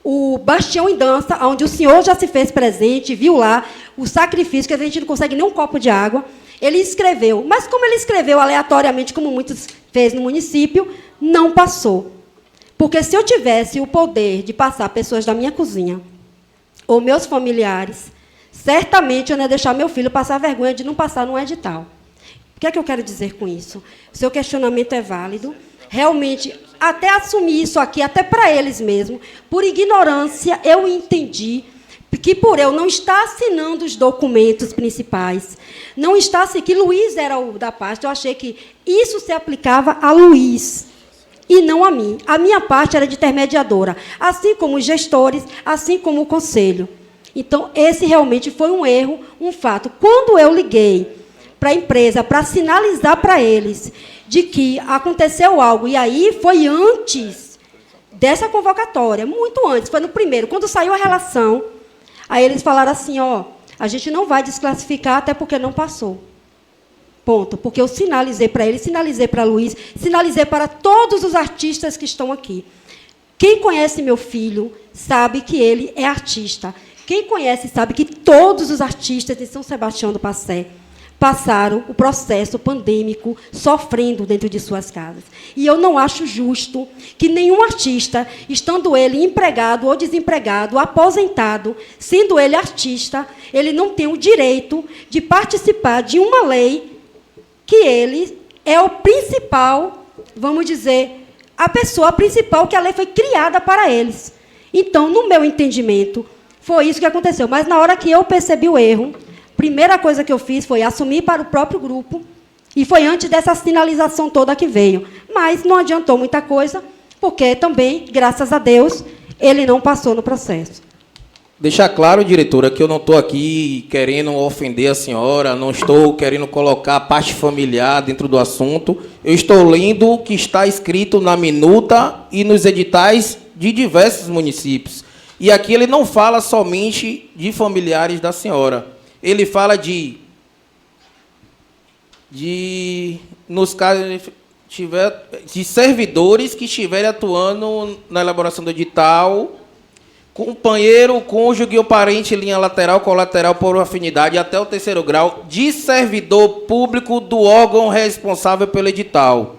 o Bastião em Dança, onde o senhor já se fez presente, viu lá o sacrifício, que a gente não consegue nem um copo de água. Ele escreveu, mas como ele escreveu aleatoriamente, como muitos fez no município, não passou. Porque se eu tivesse o poder de passar pessoas da minha cozinha, ou meus familiares, certamente eu não ia deixar meu filho passar vergonha de não passar num edital. O que é que eu quero dizer com isso? O seu questionamento é válido. Realmente, até assumir isso aqui, até para eles mesmos, por ignorância, eu entendi que por eu não estar assinando os documentos principais, não estar assim, que Luiz era o da pasta, eu achei que isso se aplicava a Luiz e não a mim. A minha parte era de intermediadora, assim como os gestores, assim como o conselho. Então, esse realmente foi um erro, um fato. Quando eu liguei para a empresa, para sinalizar para eles de que aconteceu algo, e aí foi antes dessa convocatória, muito antes, foi no primeiro, quando saiu a relação, aí eles falaram assim, ó, a gente não vai desclassificar até porque não passou. Ponto. Porque eu sinalizei para ele, sinalizei para Luiz, sinalizei para todos os artistas que estão aqui. Quem conhece meu filho sabe que ele é artista. Quem conhece sabe que todos os artistas de São Sebastião do Passé passaram o processo pandêmico sofrendo dentro de suas casas. E eu não acho justo que nenhum artista, estando ele empregado ou desempregado, aposentado, sendo ele artista, ele não tenha o direito de participar de uma lei que ele é o principal, vamos dizer, a pessoa principal que a lei foi criada para eles. Então, no meu entendimento, foi isso que aconteceu. Mas, na hora que eu percebi o erro, primeira coisa que eu fiz foi assumir para o próprio grupo, e foi antes dessa sinalização toda que veio. Mas não adiantou muita coisa, porque também, graças a Deus, ele não passou no processo. Deixar claro, diretora, que eu não estou aqui querendo ofender a senhora, não estou querendo colocar a parte familiar dentro do assunto. Eu estou lendo o que está escrito na minuta e nos editais de diversos municípios. E aqui ele não fala somente de familiares da senhora. Ele fala nos casos de servidores que estiverem atuando na elaboração do edital, companheiro, cônjuge ou parente, linha lateral, colateral por afinidade até o 3º grau, de servidor público do órgão responsável pelo edital.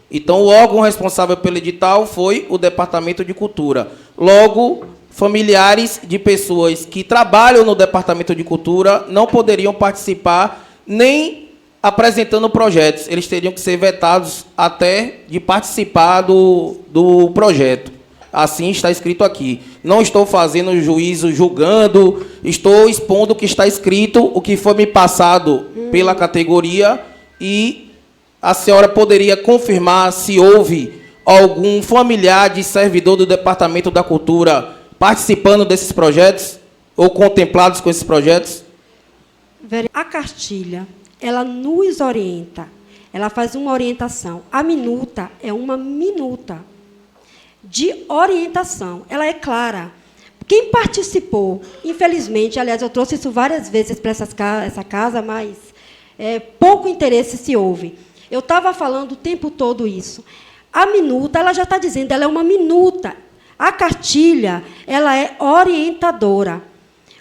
Então, o órgão responsável pelo edital foi o Departamento de Cultura. Logo, familiares de pessoas que trabalham no Departamento de Cultura não poderiam participar nem apresentando projetos. Eles teriam que ser vetados até de participar do projeto. Assim está escrito aqui. Não estou fazendo juízo, julgando, estou expondo o que está escrito, o que foi me passado pela categoria, e a senhora poderia confirmar se houve algum familiar de servidor do Departamento da Cultura participando desses projetos ou contemplados com esses projetos? A cartilha, ela nos orienta, ela faz uma orientação. A minuta é uma minuta de orientação, ela é clara. Quem participou, infelizmente, aliás, eu trouxe isso várias vezes para essa casa, mas pouco interesse se houve. Eu estava falando o tempo todo isso. A minuta, ela já está dizendo, ela é uma minuta. A cartilha, ela é orientadora,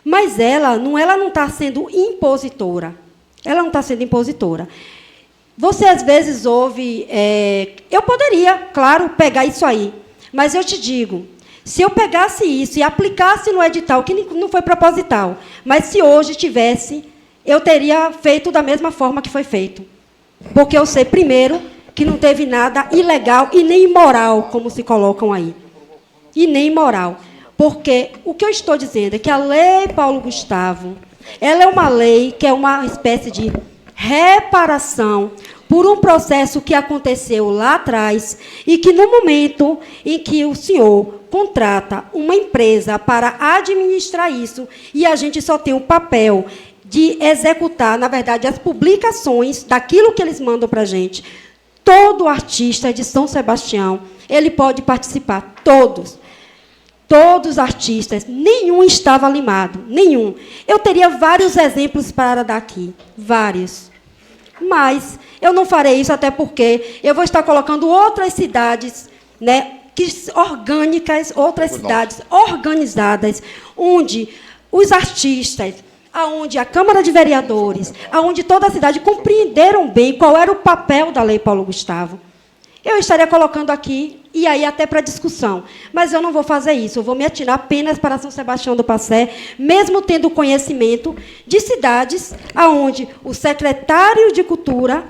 mas ela não está sendo impositora. Ela não está sendo impositora. Você, às vezes, ouve... eu poderia, claro, pegar isso aí, mas eu te digo, se eu pegasse isso e aplicasse no edital, que não foi proposital, mas se hoje tivesse, eu teria feito da mesma forma que foi feito. Porque eu sei, primeiro, que não teve nada ilegal e nem imoral, como se colocam aí. E nem imoral. Porque o que eu estou dizendo é que a Lei Paulo Gustavo, ela é uma lei que é uma espécie de reparação por um processo que aconteceu lá atrás e que, no momento em que o senhor contrata uma empresa para administrar isso, e a gente só tem o papel de executar, na verdade, as publicações daquilo que eles mandam para a gente, todo artista de São Sebastião, ele pode participar, todos. Todos os artistas, nenhum estava limado, nenhum. Eu teria vários exemplos para dar aqui, vários. Mas eu não farei isso, até porque eu vou estar colocando outras cidades, né, orgânicas, outras cidades organizadas, onde os artistas, aonde a Câmara de Vereadores, aonde toda a cidade compreenderam bem qual era o papel da Lei Paulo Gustavo. Eu estaria colocando aqui, e aí até para discussão. Mas eu não vou fazer isso, eu vou me atirar apenas para São Sebastião do Passé, mesmo tendo conhecimento de cidades aonde o secretário de Cultura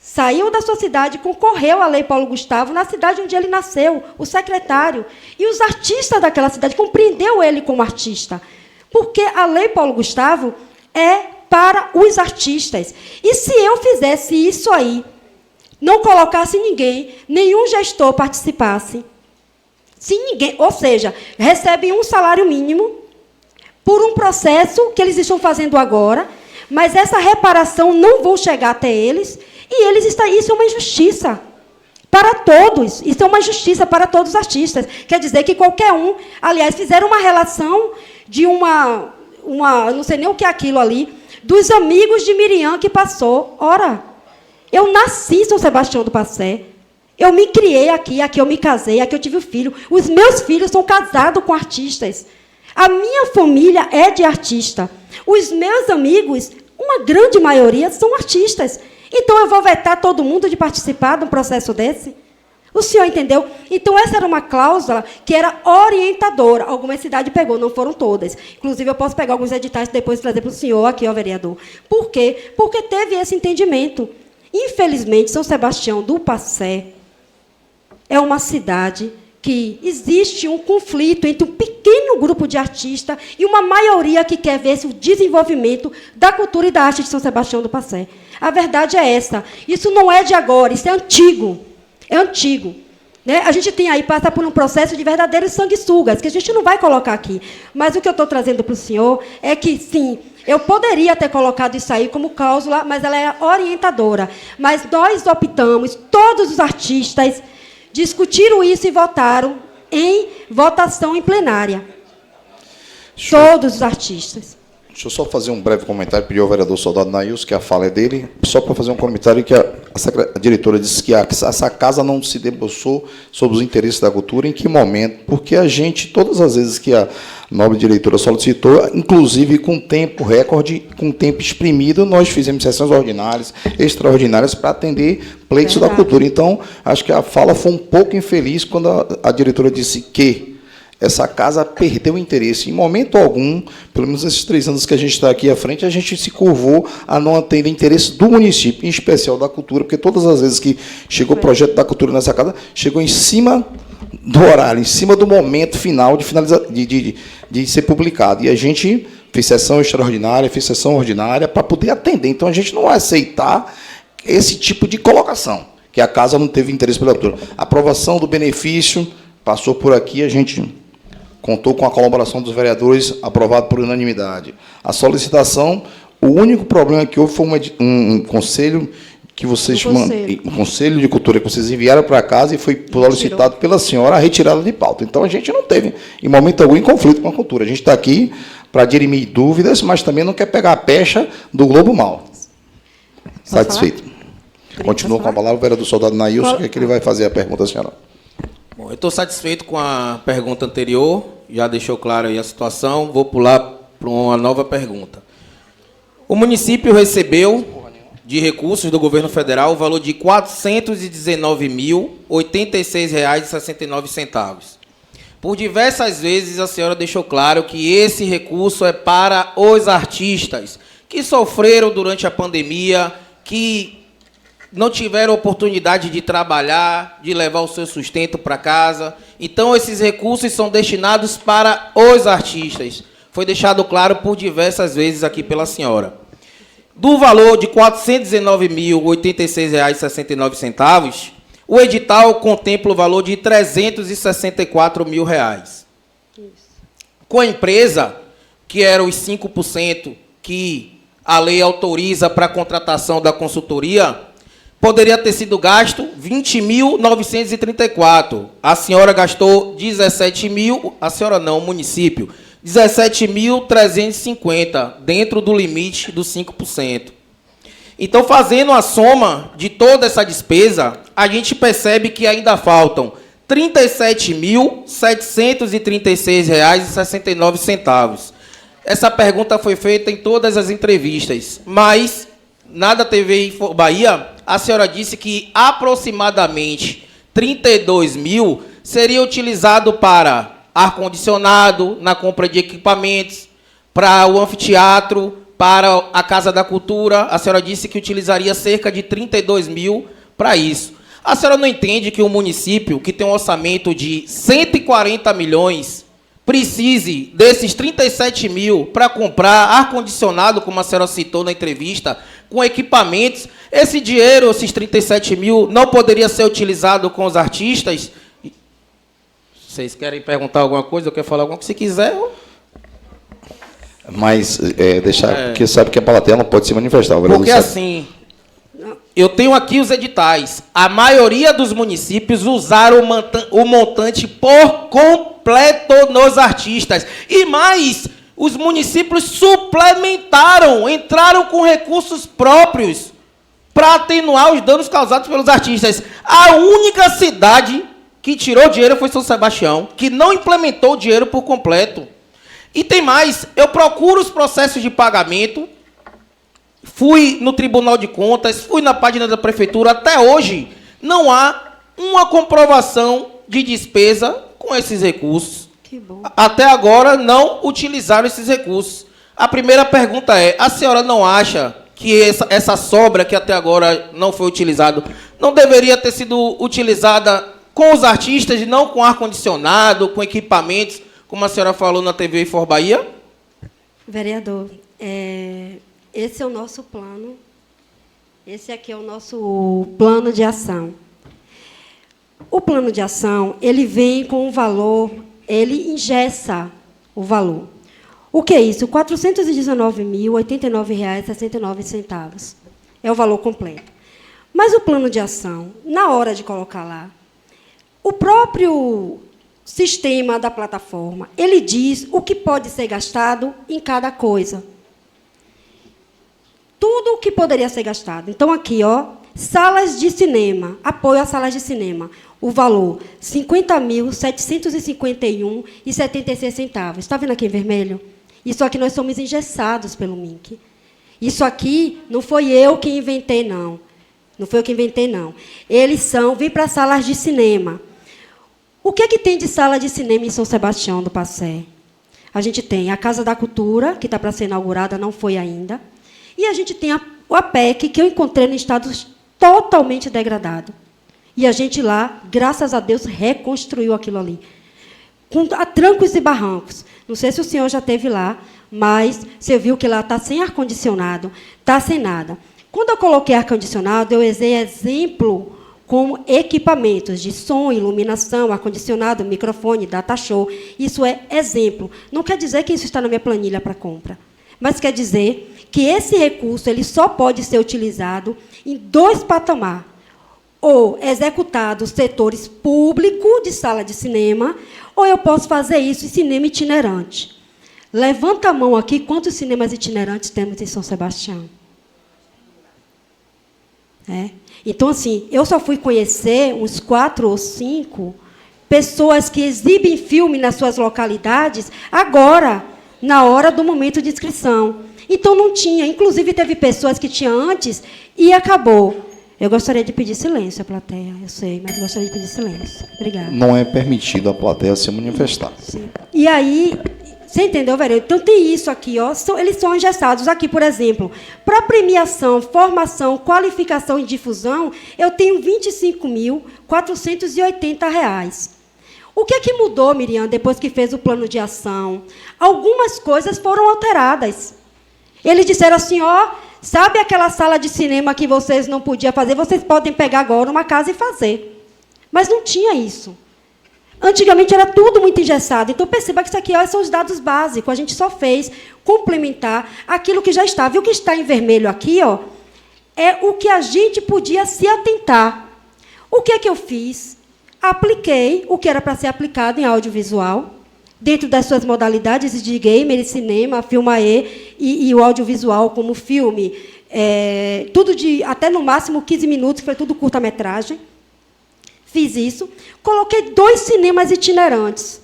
saiu da sua cidade, concorreu à Lei Paulo Gustavo, na cidade onde ele nasceu, o secretário. E os artistas daquela cidade compreendeu ele como artista. Porque a Lei Paulo Gustavo é para os artistas. E se eu fizesse isso aí, não colocasse ninguém, nenhum gestor participasse, se ninguém, ou seja, recebem um salário mínimo por um processo que eles estão fazendo agora, mas essa reparação não vai chegar até eles, e eles isso é uma injustiça para todos. Isso é uma injustiça para todos os artistas. Quer dizer que qualquer um, aliás, fizeram uma relação de uma não sei nem o que é aquilo ali, dos amigos de Miriam que passou. Ora, eu nasci em São Sebastião do Passé, eu me criei aqui eu me casei, aqui eu tive um filho. Os meus filhos são casados com artistas. A minha família é de artista. Os meus amigos, uma grande maioria, são artistas. Então, eu vou vetar todo mundo de participar de um processo desse? O senhor entendeu? Então, essa era uma cláusula que era orientadora. Algumas cidades pegou, não foram todas. Inclusive, eu posso pegar alguns editais e depois trazer para o senhor aqui, ó, vereador. Por quê? Porque teve esse entendimento. Infelizmente, São Sebastião do Passé é uma cidade que existe um conflito entre um pequeno grupo de artistas e uma maioria que quer ver o desenvolvimento da cultura e da arte de São Sebastião do Passé. A verdade é essa. Isso não é de agora, isso é antigo. É antigo. Né? A gente tem aí, passa por um processo de verdadeiros sanguessugas, que a gente não vai colocar aqui. Mas o que eu estou trazendo para o senhor é que, sim, eu poderia ter colocado isso aí como cláusula, mas ela é orientadora. Mas nós optamos, todos os artistas discutiram isso e votaram em votação em plenária. Todos os artistas. Deixa eu só fazer um breve comentário, pedir ao vereador Soldado Nailson, que a fala é dele, só para fazer um comentário que a diretora disse que essa casa não se debruçou sobre os interesses da cultura. Em que momento? Porque a gente, todas as vezes que a nobre diretora solicitou, inclusive com tempo recorde, com tempo exprimido, nós fizemos sessões ordinárias, extraordinárias, para atender pleitos da cultura. Então, acho que a fala foi um pouco infeliz quando a diretora disse que essa casa perdeu o interesse. Em momento algum, pelo menos esses 3 anos que a gente está aqui à frente, a gente se curvou a não atender interesse do município, em especial da cultura, porque todas as vezes que chegou o projeto da cultura nessa casa, chegou em cima do horário, em cima do momento final de finalizar, de ser publicado. E a gente fez sessão extraordinária, fez sessão ordinária, para poder atender. Então, a gente não vai aceitar esse tipo de colocação, que a casa não teve interesse pela cultura. A aprovação do benefício passou por aqui, a gente contou com a colaboração dos vereadores, aprovado por unanimidade. A solicitação, o único problema que houve foi um conselho que vocês um conselho de cultura que vocês enviaram para casa e foi solicitado pela senhora a retirada de pauta. Então, a gente não teve, em momento algum, conflito com a cultura. A gente está aqui para dirimir dúvidas, mas também não quer pegar a pecha do Globo Mal. Satisfeito. Continua com a palavra o vereador Soldado Nailson, que ele vai fazer a pergunta, senhora. Bom, eu estou satisfeito com a pergunta anterior, já deixou claro aí a situação, vou pular para uma nova pergunta. O município recebeu de recursos do governo federal o valor de R$ 419.086,69. Por diversas vezes a senhora deixou claro que esse recurso é para os artistas que sofreram durante a pandemia, que não tiveram oportunidade de trabalhar, de levar o seu sustento para casa. Então, esses recursos são destinados para os artistas. Foi deixado claro por diversas vezes aqui pela senhora. Do valor de R$ 419.086,69, o edital contempla o valor de R$ 364 mil. Com a empresa, que era os 5% que a lei autoriza para a contratação da consultoria, poderia ter sido gasto 20.934. A senhora gastou 17 mil, a senhora não, o município, 17.350, dentro do limite dos 5%. Então, fazendo a soma de toda essa despesa, a gente percebe que ainda faltam R$ 37.736,69. Essa pergunta foi feita em todas as entrevistas, mas na da TV Bahia, a senhora disse que aproximadamente 32 mil seria utilizado para ar-condicionado, na compra de equipamentos, para o anfiteatro, para a Casa da Cultura. A senhora disse que utilizaria cerca de 32 mil para isso. A senhora não entende que o município, que tem um orçamento de 140 milhões, precise desses 37 mil para comprar ar-condicionado, como a senhora citou na entrevista, com equipamentos? Esse dinheiro, esses 37 mil, não poderia ser utilizado com os artistas? Vocês querem perguntar alguma coisa? Eu quero falar alguma coisa? Se quiser, Mas porque sabe que a plateia não pode se manifestar. Porque assim, eu tenho aqui os editais. A maioria dos municípios usaram o montante por completo nos artistas. E mais, os municípios suplementaram, entraram com recursos próprios para atenuar os danos causados pelos artistas. A única cidade que tirou dinheiro foi São Sebastião, que não implementou o dinheiro por completo. E tem mais, eu procuro os processos de pagamento, fui no Tribunal de Contas, fui na página da Prefeitura, até hoje não há uma comprovação de despesa com esses recursos. Que bom. Até agora não utilizaram esses recursos. A primeira pergunta é, a senhora não acha que essa sobra que até agora não foi utilizada não deveria ter sido utilizada com os artistas e não com ar-condicionado, com equipamentos, como a senhora falou na TV For Bahia? Vereador, esse é o nosso plano. Esse aqui é o nosso plano de ação. O plano de ação, ele vem com um valor, ele engessa o valor. O que é isso? R$ 419.089,69. É o valor completo. Mas o plano de ação, na hora de colocar lá, o próprio sistema da plataforma, ele diz o que pode ser gastado em cada coisa. Tudo o que poderia ser gastado. Então, aqui, salas de cinema, apoio às salas de cinema. O valor, R$ 50.751,76. Está vendo aqui em vermelho? Isso aqui nós somos engessados pelo MINC. Isso aqui não foi eu que inventei, não. Não foi eu que inventei, não. Eles vêm para salas de cinema. O que é que tem de sala de cinema em São Sebastião do Passé? A gente tem a Casa da Cultura, que está para ser inaugurada, não foi ainda. E a gente tem a PEC, que eu encontrei em estado totalmente degradado. E a gente lá, graças a Deus, reconstruiu aquilo ali. Com trancos e barrancos. Não sei se o senhor já esteve lá, mas você viu que lá está sem ar-condicionado, está sem nada. Quando eu coloquei ar-condicionado, eu usei exemplo com equipamentos de som, iluminação, ar-condicionado, microfone, data show. Isso é exemplo. Não quer dizer que isso está na minha planilha para compra, mas quer dizer que esse recurso ele só pode ser utilizado em 2 patamares. Ou executado setores públicos de sala de cinema, ou eu posso fazer isso em cinema itinerante. Levanta a mão aqui, quantos cinemas itinerantes temos em São Sebastião? Então, assim, eu só fui conhecer uns 4 ou 5 pessoas que exibem filme nas suas localidades agora, na hora do momento de inscrição. Então, não tinha. Inclusive, teve pessoas que tinham antes e acabou. Eu gostaria de pedir silêncio à plateia, eu sei, mas eu gostaria de pedir silêncio. Obrigada. Não é permitido a plateia se manifestar. Sim. E aí, você entendeu, vereador? Então, tem isso aqui, eles são engessados. Aqui, por exemplo, para premiação, formação, qualificação e difusão, eu tenho R$ 25.480. O que é que mudou, Miriam, depois que fez o plano de ação? Algumas coisas foram alteradas. Eles disseram assim, sabe aquela sala de cinema que vocês não podiam fazer? Vocês podem pegar agora uma casa e fazer. Mas não tinha isso. Antigamente era tudo muito engessado. Então, perceba que isso aqui são os dados básicos. A gente só fez complementar aquilo que já estava. E o que está em vermelho aqui é o que a gente podia se atentar. O que é que eu fiz? Apliquei o que era para ser aplicado em audiovisual, dentro das suas modalidades de gamer, cinema, filmaê e o audiovisual como filme, tudo de até no máximo 15 minutos, que foi tudo curta-metragem. Fiz isso. Coloquei 2 cinemas itinerantes.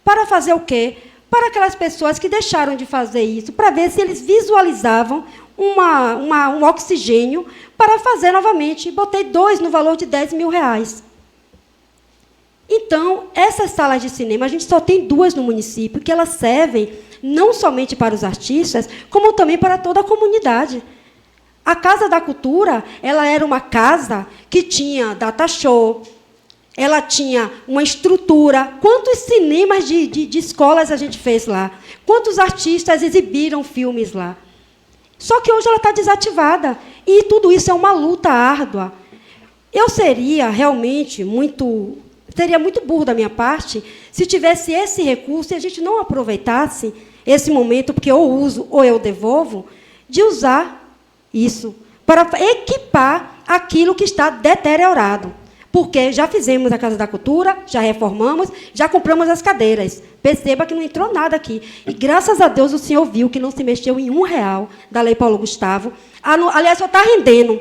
Para fazer o quê? Para aquelas pessoas que deixaram de fazer isso, para ver se eles visualizavam um oxigênio para fazer novamente. Botei 2 no valor de R$10.000. Então, essas salas de cinema, a gente só tem 2 no município, que elas servem não somente para os artistas, como também para toda a comunidade. A Casa da Cultura, ela era uma casa que tinha data show, ela tinha uma estrutura. Quantos cinemas de escolas a gente fez lá? Quantos artistas exibiram filmes lá? Só que hoje ela está desativada. E tudo isso é uma luta árdua. Eu seria realmente seria muito burro da minha parte se tivesse esse recurso e a gente não aproveitasse esse momento, porque ou uso ou eu devolvo, de usar isso para equipar aquilo que está deteriorado. Porque já fizemos a Casa da Cultura, já reformamos, já compramos as cadeiras. Perceba que não entrou nada aqui. E, graças a Deus, o senhor viu que não se mexeu em R$1 da Lei Paulo Gustavo. Aliás, só está rendendo.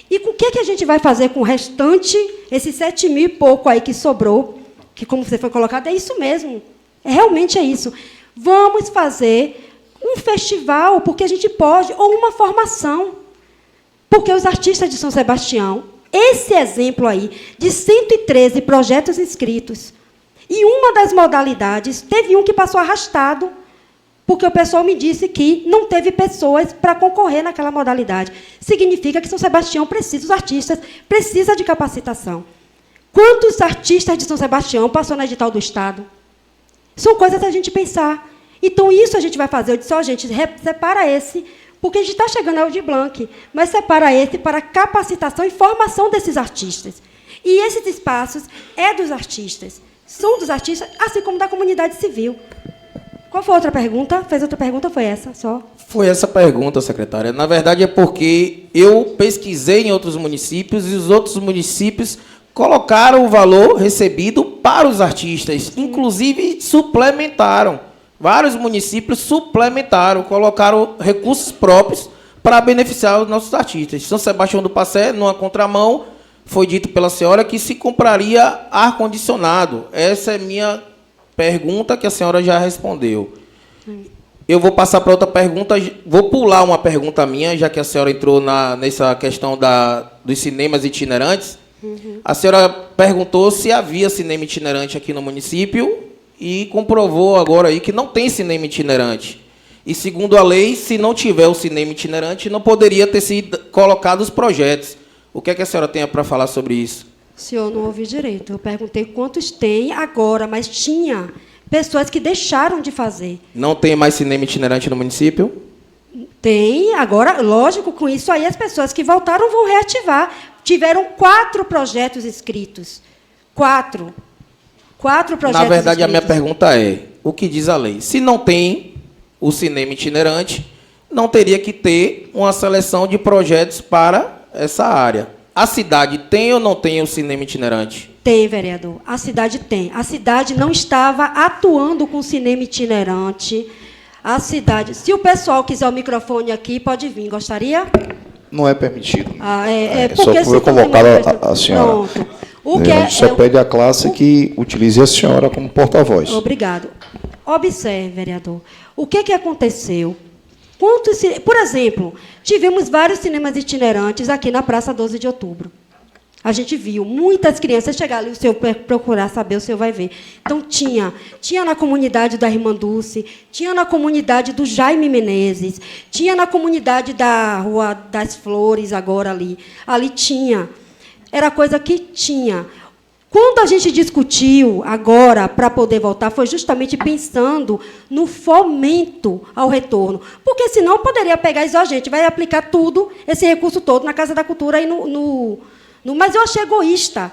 E com o que a gente vai fazer com o restante, esses 7.000 e pouco aí que sobrou, que, como você foi colocado, é isso mesmo. Realmente é isso. Vamos fazer um festival, porque a gente pode, ou uma formação. Porque os artistas de São Sebastião, esse exemplo aí, de 113 projetos inscritos, e uma das modalidades, teve um que passou arrastado, porque o pessoal me disse que não teve pessoas para concorrer naquela modalidade. Significa que São Sebastião precisa, os artistas precisam de capacitação. Quantos artistas de São Sebastião passou no edital do Estado? São coisas a gente pensar. Então, isso a gente vai fazer. Eu disse, gente, separa esse, porque a gente está chegando ao Aldir Blanc, mas separa esse para capacitação e formação desses artistas. E esses espaços é dos artistas, são dos artistas, assim como da comunidade civil. Qual foi a outra pergunta? Fez outra pergunta ou foi essa só? Foi essa pergunta, secretária. Na verdade, é porque eu pesquisei em outros municípios e os outros municípios colocaram o valor recebido para os artistas, inclusive suplementaram. Vários municípios suplementaram, colocaram recursos próprios para beneficiar os nossos artistas. São Sebastião do Passé, numa contramão, foi dito pela senhora que se compraria ar-condicionado. Essa é minha pergunta que a senhora já respondeu. Eu vou passar para outra pergunta, vou pular uma pergunta minha, já que a senhora entrou nessa questão dos cinemas itinerantes. A senhora perguntou se havia cinema itinerante aqui no município e comprovou agora aí que não tem cinema itinerante. E, segundo a lei, se não tiver o cinema itinerante, não poderia ter sido colocados os projetos. O que é que a senhora tem para falar sobre isso? O senhor não ouviu direito. Eu perguntei quantos tem agora, mas tinha pessoas que deixaram de fazer. Não tem mais cinema itinerante no município? Tem. Agora, lógico, com isso aí, as pessoas que voltaram vão reativar. Tiveram 4 projetos inscritos. 4 projetos. Na verdade, inscritos. a minha pergunta é, o que diz a lei? Se não tem o cinema itinerante, não teria que ter uma seleção de projetos para essa área. A cidade tem ou não tem o cinema itinerante? Tem, vereador. A cidade tem. A cidade não estava atuando com cinema itinerante. A cidade... Se o pessoal quiser o microfone aqui, pode vir. Gostaria? Não é permitido. Porque só foi colocada a senhora. Pronto. A gente só pede à classe que utilize a senhora como porta-voz. Obrigado. Observe, vereador. O que aconteceu? Por exemplo, tivemos vários cinemas itinerantes aqui na Praça 12 de Outubro. A gente viu muitas crianças chegar ali, o senhor procurar saber, o senhor vai ver. Então, tinha na comunidade da Irmã Dulce, tinha na comunidade do Jaime Menezes, tinha na comunidade da Rua das Flores, agora ali. Ali tinha. Era coisa que tinha. Quando a gente discutiu agora para poder voltar, foi justamente pensando no fomento ao retorno. Porque, senão, poderia pegar e dizer, gente, vai aplicar tudo, esse recurso todo, na Casa da Cultura e mas eu achei egoísta.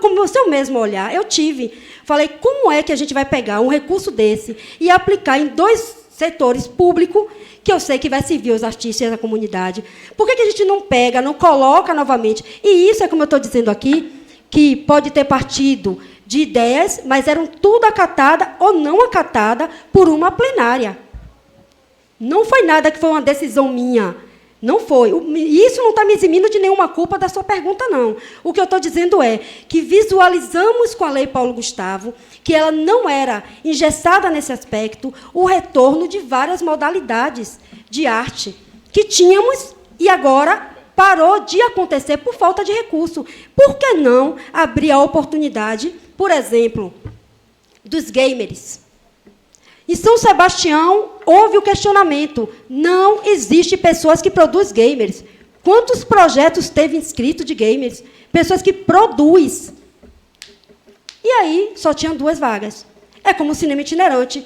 Como o seu mesmo olhar, eu tive. Falei, como é que a gente vai pegar um recurso desse e aplicar em 2 setores públicos, que eu sei que vai servir os artistas e a comunidade? Por que a gente não pega, não coloca novamente? E isso é como eu estou dizendo aqui, que pode ter partido de ideias, mas eram tudo acatada ou não acatada por uma plenária. Não foi nada que foi uma decisão minha. Não foi. Isso não está me eximindo de nenhuma culpa da sua pergunta, não. O que eu estou dizendo é que visualizamos com a Lei Paulo Gustavo que ela não era engessada nesse aspecto, o retorno de várias modalidades de arte que tínhamos e agora parou de acontecer por falta de recurso. Por que não abrir a oportunidade, por exemplo, dos gamers? Em São Sebastião, houve o questionamento. Não existe pessoas que produzem gamers. Quantos projetos teve inscrito de gamers? Pessoas que produzem. E aí, só tinham 2 vagas. É como o cinema itinerante.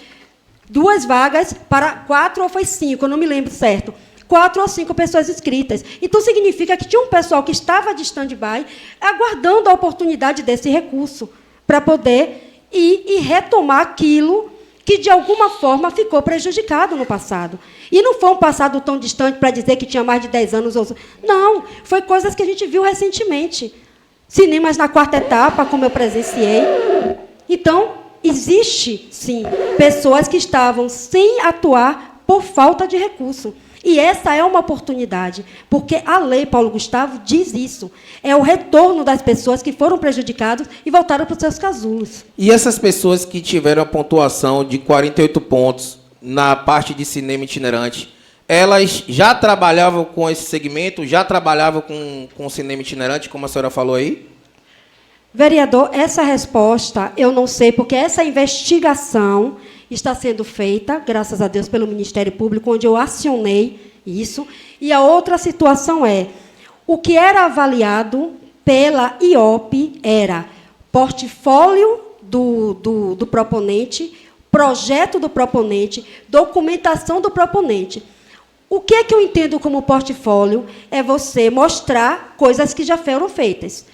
2 vagas para 4 ou foi 5, eu não me lembro certo. 4 ou 5 pessoas inscritas. Então, significa que tinha um pessoal que estava de stand-by, aguardando a oportunidade desse recurso, para poder ir e retomar aquilo que, de alguma forma, ficou prejudicado no passado. E não foi um passado tão distante para dizer que tinha mais de 10 anos. Não, foi coisas que a gente viu recentemente. Cinemas na 4ª etapa, como eu presenciei. Então, existe, sim, pessoas que estavam sem atuar por falta de recurso. E essa é uma oportunidade, porque a Lei Paulo Gustavo diz isso. É o retorno das pessoas que foram prejudicadas e voltaram para os seus casulos. E essas pessoas que tiveram a pontuação de 48 pontos na parte de cinema itinerante, elas já trabalhavam com esse segmento, já trabalhavam com cinema itinerante, como a senhora falou aí? Vereador, essa resposta eu não sei, porque essa investigação está sendo feita, graças a Deus, pelo Ministério Público, onde eu acionei isso. E a outra situação é, o que era avaliado pela IOP era portfólio do proponente, projeto do proponente, documentação do proponente. O que é que eu entendo como portfólio? É você mostrar coisas que já foram feitas.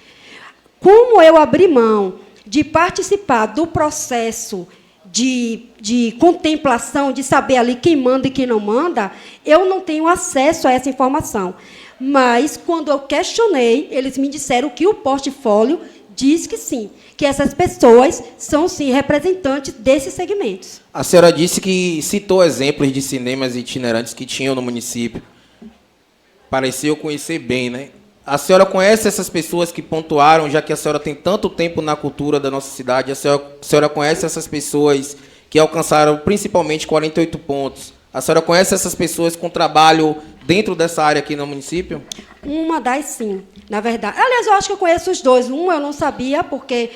Como eu abri mão de participar do processo de contemplação, de saber ali quem manda e quem não manda, eu não tenho acesso a essa informação. Mas, quando eu questionei, eles me disseram que o portfólio diz que sim, que essas pessoas são, sim, representantes desses segmentos. A senhora disse que citou exemplos de cinemas itinerantes que tinham no município. Pareceu conhecer bem, né? A senhora conhece essas pessoas que pontuaram, já que a senhora tem tanto tempo na cultura da nossa cidade, a senhora conhece essas pessoas que alcançaram principalmente 48 pontos? A senhora conhece essas pessoas com trabalho dentro dessa área aqui no município? Uma das, sim, na verdade. Aliás, eu acho que eu conheço os 2. Um eu não sabia, porque...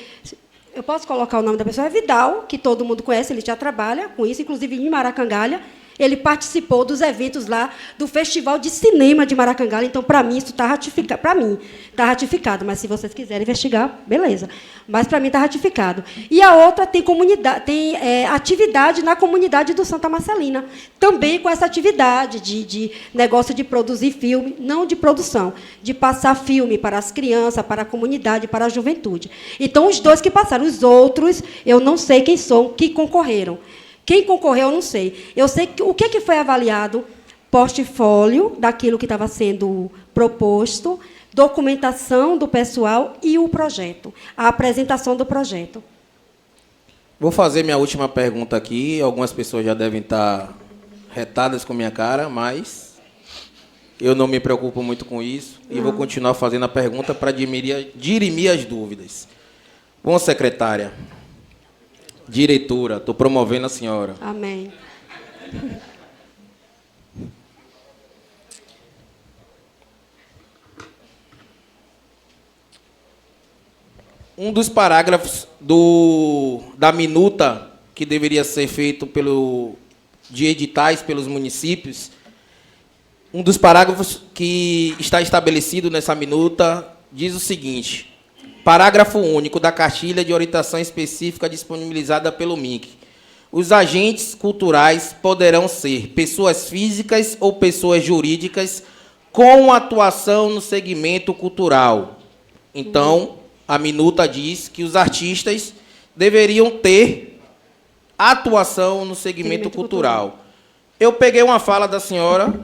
Eu posso colocar o nome da pessoa? É Vidal, que todo mundo conhece, ele já trabalha com isso, inclusive em Maracangalha. Ele participou dos eventos lá do Festival de Cinema de Maracangalha. Então, para mim, isso está ratificado. Para mim, está ratificado. Mas, se vocês quiserem investigar, beleza. Mas, para mim, está ratificado. E a outra tem atividade na comunidade do Santa Marcelina. Também com essa atividade de negócio de produzir filme, não de produção, de passar filme para as crianças, para a comunidade, para a juventude. Então, os 2 que passaram. Os outros, eu não sei quem são, que concorreram. Quem concorreu, eu não sei. Eu sei que o que foi avaliado? Portfólio daquilo que estava sendo proposto, documentação do pessoal e o projeto, a apresentação do projeto. Vou fazer minha última pergunta aqui. Algumas pessoas já devem estar retadas com minha cara, mas eu não me preocupo muito com isso e vou continuar fazendo a pergunta para dirimir as dúvidas. Bom, secretária, diretora, estou promovendo a senhora. Amém. Um dos parágrafos da minuta que deveria ser feito de editais pelos municípios, um dos parágrafos que está estabelecido nessa minuta diz o seguinte: parágrafo único da cartilha de orientação específica disponibilizada pelo MIC. Os agentes culturais poderão ser pessoas físicas ou pessoas jurídicas com atuação no segmento cultural. Então, a minuta diz que os artistas deveriam ter atuação no segmento cultural. Eu peguei uma fala da senhora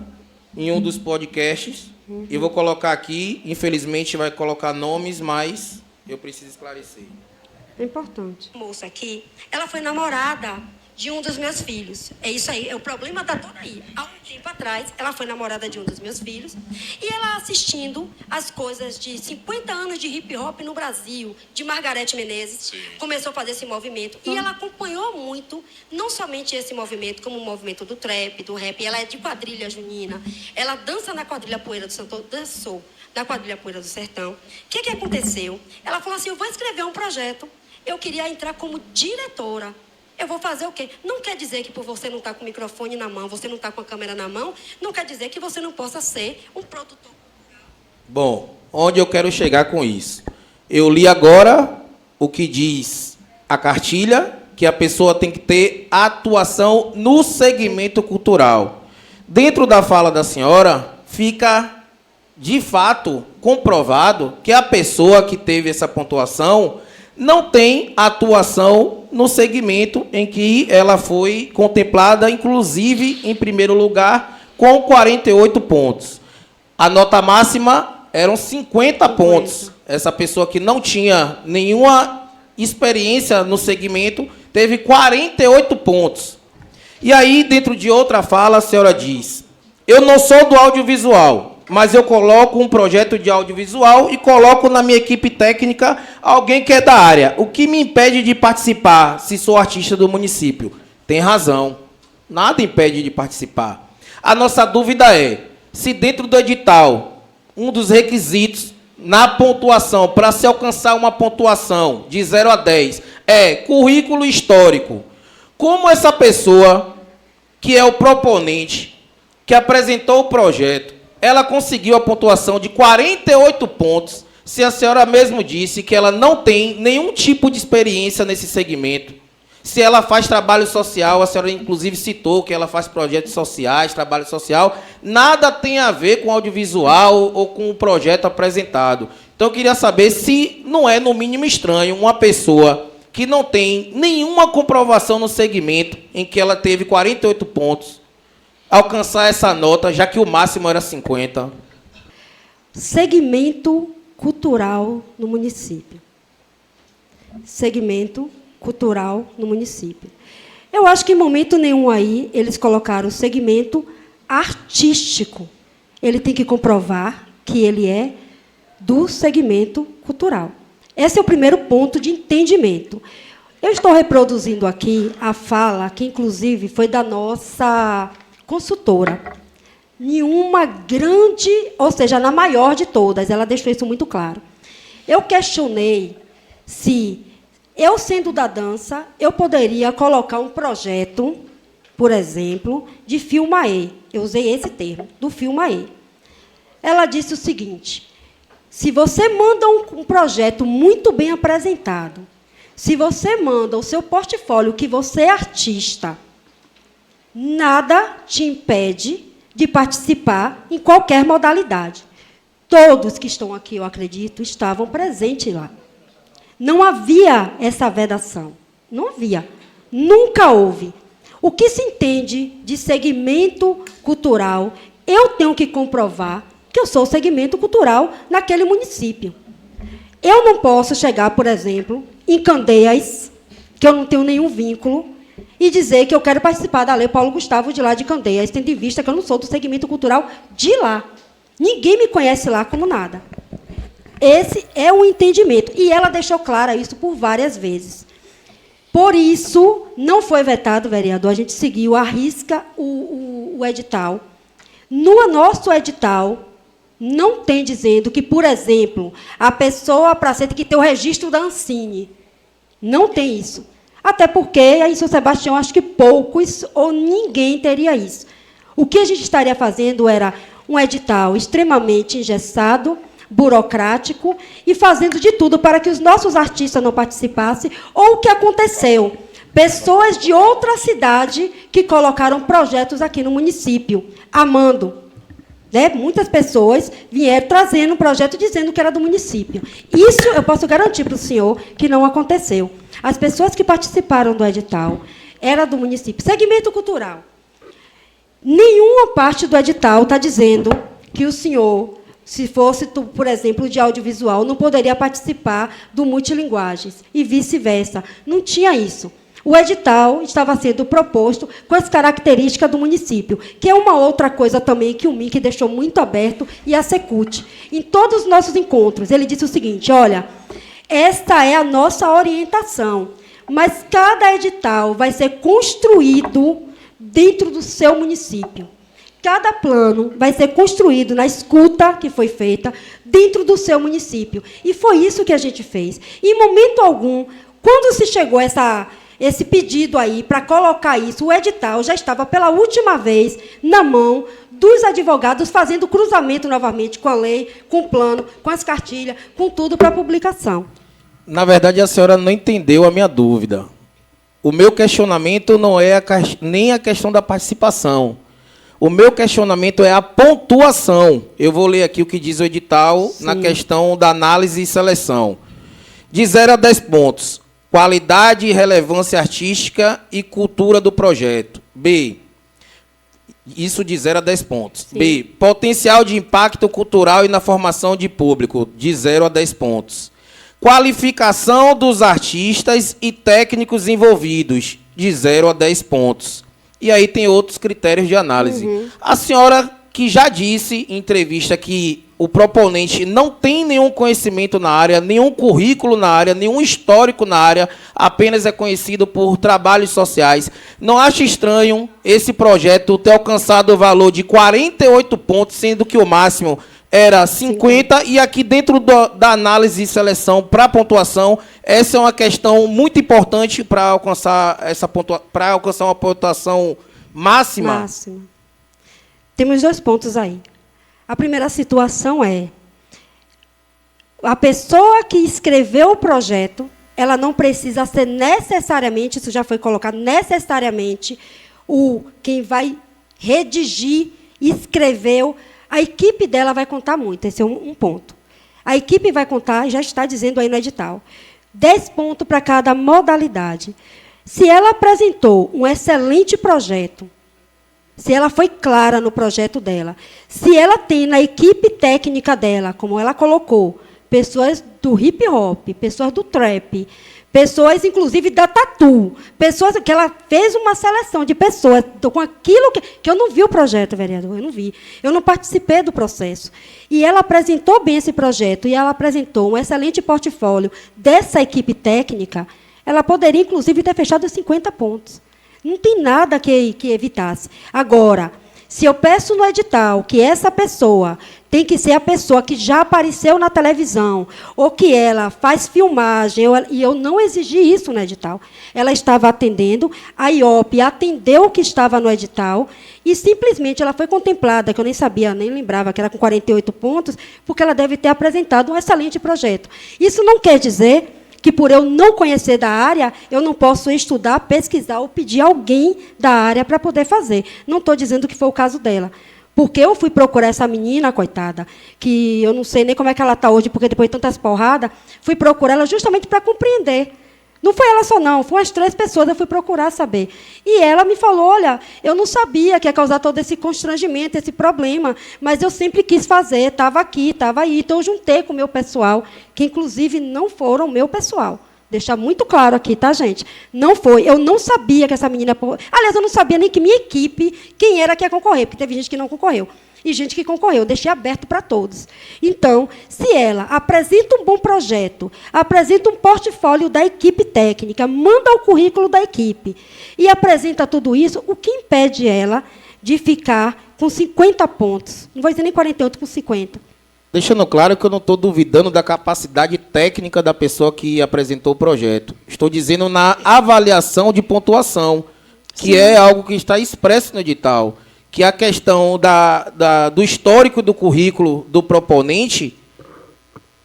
em um dos podcasts e vou colocar aqui. Infelizmente, vai colocar nomes, mas eu preciso esclarecer. É importante. A moça aqui, ela foi namorada de um dos meus filhos. É isso aí, o problema está todo aí. Há um tempo atrás, ela foi namorada de um dos meus filhos, e ela assistindo as coisas de 50 anos de hip-hop no Brasil, de Margareth Menezes, começou a fazer esse movimento, e ela acompanhou muito, não somente esse movimento, como o movimento do trap, do rap. Ela é de quadrilha junina, ela dança na quadrilha Poeira do Sertão, dançou na quadrilha Poeira do Sertão. O que aconteceu? Ela falou assim, eu vou escrever um projeto, eu queria entrar como diretora. Eu vou fazer o quê? Não quer dizer que por você não estar com o microfone na mão, você não estar com a câmera na mão, não quer dizer que você não possa ser um produtor. Bom, onde eu quero chegar com isso? Eu li agora o que diz a cartilha, que a pessoa tem que ter atuação no segmento cultural. Dentro da fala da senhora, fica, de fato, comprovado que a pessoa que teve essa pontuação não tem atuação no segmento em que ela foi contemplada, inclusive, em primeiro lugar, com 48 pontos. A nota máxima eram 50 pontos. Essa pessoa que não tinha nenhuma experiência no segmento teve 48 pontos. E aí, dentro de outra fala, a senhora diz, eu não sou do audiovisual, mas eu coloco um projeto de audiovisual e coloco na minha equipe técnica alguém que é da área. O que me impede de participar se sou artista do município? Tem razão. Nada impede de participar. A nossa dúvida é, se dentro do edital, um dos requisitos na pontuação, para se alcançar uma pontuação de 0 a 10, é currículo histórico. Como essa pessoa, que é o proponente, que apresentou o projeto, ela conseguiu a pontuação de 48 pontos, se a senhora mesmo disse que ela não tem nenhum tipo de experiência nesse segmento. Se ela faz trabalho social, a senhora inclusive citou que ela faz projetos sociais, trabalho social, nada tem a ver com audiovisual ou com o projeto apresentado. Então eu queria saber se não é, no mínimo, estranho uma pessoa que não tem nenhuma comprovação no segmento em que ela teve 48 pontos, alcançar essa nota, já que o máximo era 50. Segmento cultural no município. Segmento cultural no município. Eu acho que em momento nenhum aí eles colocaram o segmento artístico. Ele tem que comprovar que ele é do segmento cultural. Esse é o primeiro ponto de entendimento. Eu estou reproduzindo aqui a fala, que inclusive foi da nossa consultora. Nenhuma grande, ou seja, na maior de todas, ela deixou isso muito claro. Eu questionei se, eu sendo da dança, eu poderia colocar um projeto, por exemplo, de filmaê. Eu usei esse termo, do filmaê. Ela disse o seguinte, se você manda um projeto muito bem apresentado, se você manda o seu portfólio que você é artista, nada te impede de participar em qualquer modalidade. Todos que estão aqui, eu acredito, estavam presentes lá. Não havia essa vedação. Não havia. Nunca houve. O que se entende de segmento cultural, eu tenho que comprovar que eu sou segmento cultural naquele município. Eu não posso chegar, por exemplo, em Candeias, que eu não tenho nenhum vínculo, e dizer que eu quero participar da Lei Paulo Gustavo de lá de Candeias, tendo em vista que eu não sou do segmento cultural de lá. Ninguém me conhece lá como nada. Esse é o entendimento. E ela deixou claro isso por várias vezes. Por isso, não foi vetado, vereador, a gente seguiu, arrisca o edital. No nosso edital, não tem dizendo que, por exemplo, a pessoa para ser tem que ter o registro da Ancine. Não tem isso. Até porque, em São Sebastião, acho que poucos ou ninguém teria isso. O que a gente estaria fazendo era um edital extremamente engessado, burocrático, e fazendo de tudo para que os nossos artistas não participassem, ou o que aconteceu? Pessoas de outra cidade que colocaram projetos aqui no município, amando. Né? Muitas pessoas vieram trazendo um projeto dizendo que era do município. Isso eu posso garantir para o senhor que não aconteceu. As pessoas que participaram do edital eram do município. Segmento cultural. Nenhuma parte do edital está dizendo que o senhor, se fosse, por exemplo, de audiovisual, não poderia participar do multilinguagens, e vice-versa. Não tinha isso. O edital estava sendo proposto com as características do município, que é uma outra coisa também que o MINC deixou muito aberto, e a Secult. Em todos os nossos encontros, ele disse o seguinte: olha, esta é a nossa orientação, mas cada edital vai ser construído dentro do seu município. Cada plano vai ser construído na escuta que foi feita dentro do seu município. E foi isso que a gente fez. Em momento algum, quando se chegou esse pedido aí para colocar isso, o edital já estava pela última vez na mão dos advogados, fazendo cruzamento novamente com a lei, com o plano, com as cartilhas, com tudo para publicação. Na verdade, a senhora não entendeu a minha dúvida. O meu questionamento não é nem a questão da participação. O meu questionamento é a pontuação. Eu vou ler aqui o que diz o edital. Sim. Na questão da análise e seleção. De 0 a 10 pontos. Qualidade e relevância artística e cultura do projeto. B. Isso de 0 a 10 pontos. Sim. B. Potencial de impacto cultural e na formação de público. De 0 a 10 pontos. Qualificação dos artistas e técnicos envolvidos. De 0 a 10 pontos. E aí tem outros critérios de análise. Uhum. A senhora que já disse em entrevista que o proponente não tem nenhum conhecimento na área, nenhum currículo na área, nenhum histórico na área, apenas é conhecido por trabalhos sociais. Não acha estranho esse projeto ter alcançado o valor de 48 pontos, sendo que o máximo era 50, sim. E aqui dentro da análise e seleção para pontuação, essa é uma questão muito importante para alcançar uma pontuação máxima. Temos 2 pontos aí. A primeira situação é: a pessoa que escreveu o projeto, ela não precisa ser necessariamente, isso já foi colocado, necessariamente quem vai redigir, escreveu. A equipe dela vai contar muito, esse é um ponto. A equipe vai contar, já está dizendo aí no edital, 10 pontos para cada modalidade. Se ela apresentou um excelente projeto, se ela foi clara no projeto dela, se ela tem na equipe técnica dela, como ela colocou, pessoas do hip-hop, pessoas do trap, pessoas, inclusive, da tatu, pessoas que ela fez uma seleção de pessoas com aquilo que eu não vi o projeto, vereador, eu não vi. Eu não participei do processo. E ela apresentou bem esse projeto, e ela apresentou um excelente portfólio dessa equipe técnica, ela poderia, inclusive, ter fechado 50 pontos. Não tem nada que evitasse. Agora, se eu peço no edital que essa pessoa tem que ser a pessoa que já apareceu na televisão, ou que ela faz filmagem, e eu não exigi isso no edital. Ela estava atendendo, a IOP atendeu o que estava no edital, e simplesmente ela foi contemplada, que eu nem sabia, nem lembrava, que era com 48 pontos, porque ela deve ter apresentado um excelente projeto. Isso não quer dizer que, por eu não conhecer da área, eu não posso estudar, pesquisar ou pedir alguém da área para poder fazer. Não estou dizendo que foi o caso dela. Porque eu fui procurar essa menina, coitada, que eu não sei nem como é que ela está hoje, porque depois de tantas porradas, fui procurar ela justamente para compreender. Não foi ela só, não, foram as 3 pessoas, eu fui procurar saber. E ela me falou: olha, eu não sabia que ia causar todo esse constrangimento, esse problema, mas eu sempre quis fazer, estava aqui, estava aí. Então, eu juntei com o meu pessoal, que, inclusive, não foram o meu pessoal. Deixar muito claro aqui, tá, gente? Não foi. Eu não sabia que essa menina... Aliás, eu não sabia nem que minha equipe, quem era que ia concorrer, porque teve gente que não concorreu. E gente que concorreu. Eu deixei aberto para todos. Então, se ela apresenta um bom projeto, apresenta um portfólio da equipe técnica, manda o currículo da equipe e apresenta tudo isso, o que impede ela de ficar com 50 pontos? Não vou dizer nem 48, com 50. Deixando claro que eu não estou duvidando da capacidade técnica da pessoa que apresentou o projeto. Estou dizendo na avaliação de pontuação, que Sim. é algo que está expresso no edital, que a questão do histórico do currículo do proponente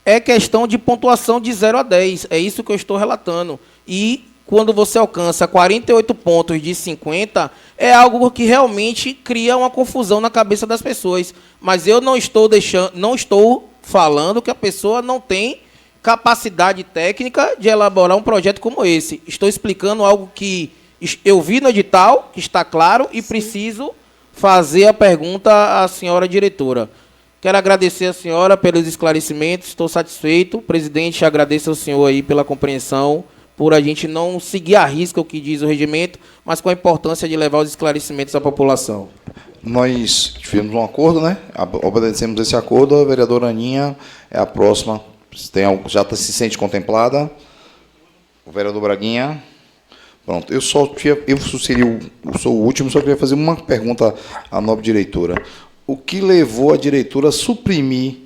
é questão de pontuação de 0 a 10. É isso que eu estou relatando. E quando você alcança 48 pontos de 50, é algo que realmente cria uma confusão na cabeça das pessoas. Mas eu não estou falando que a pessoa não tem capacidade técnica de elaborar um projeto como esse. Estou explicando algo que eu vi no edital, que está claro, e Sim. preciso fazer a pergunta à senhora diretora. Quero agradecer a senhora pelos esclarecimentos, estou satisfeito. Presidente, agradeço ao senhor aí pela compreensão, por a gente não seguir à risca o que diz o regimento, mas com a importância de levar os esclarecimentos à população. Nós tivemos um acordo, né? Obedecemos esse acordo. A vereadora Aninha é a próxima. Já se sente contemplada. O vereador Braguinha. Pronto. Eu sou o último, só queria fazer uma pergunta à nobre diretora. O que levou a diretora a suprimir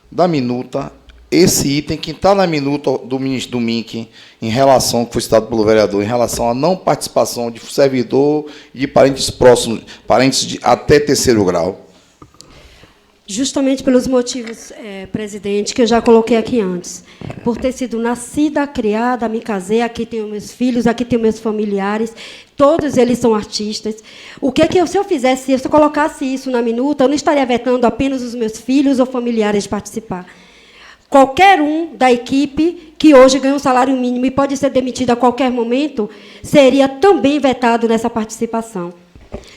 da minuta esse item que está na minuta do ministro do MINC, em relação, que foi citado pelo vereador, em relação à não participação de servidor e de parentes próximos, até terceiro grau? Justamente pelos motivos, presidente, que eu já coloquei aqui antes. Por ter sido nascida, criada, me casei, aqui tenho meus filhos, aqui tenho meus familiares, todos eles são artistas. O que se eu fizesse, se eu colocasse isso na minuta, eu não estaria vetando apenas os meus filhos ou familiares de participar. Qualquer um da equipe que hoje ganha um salário mínimo e pode ser demitido a qualquer momento, seria também vetado nessa participação.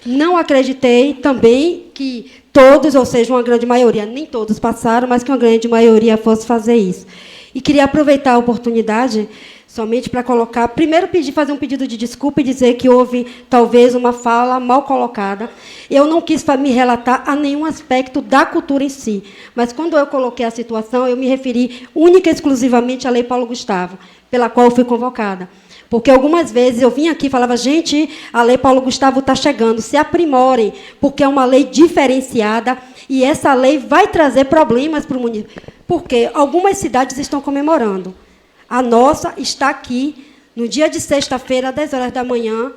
Não acreditei também que todos, ou seja, uma grande maioria, nem todos passaram, mas que uma grande maioria fosse fazer isso. E queria aproveitar a oportunidade somente para colocar, primeiro fazer um pedido de desculpa e dizer que houve, talvez, uma fala mal colocada. Eu não quis me relatar a nenhum aspecto da cultura em si, mas, quando eu coloquei a situação, eu me referi única e exclusivamente à Lei Paulo Gustavo, pela qual eu fui convocada. Porque algumas vezes eu vinha aqui e falava, gente, a Lei Paulo Gustavo está chegando, se aprimorem, porque é uma lei diferenciada e essa lei vai trazer problemas para o município. Porque algumas cidades estão comemorando. A nossa está aqui, no dia de sexta-feira, às 10 horas da manhã,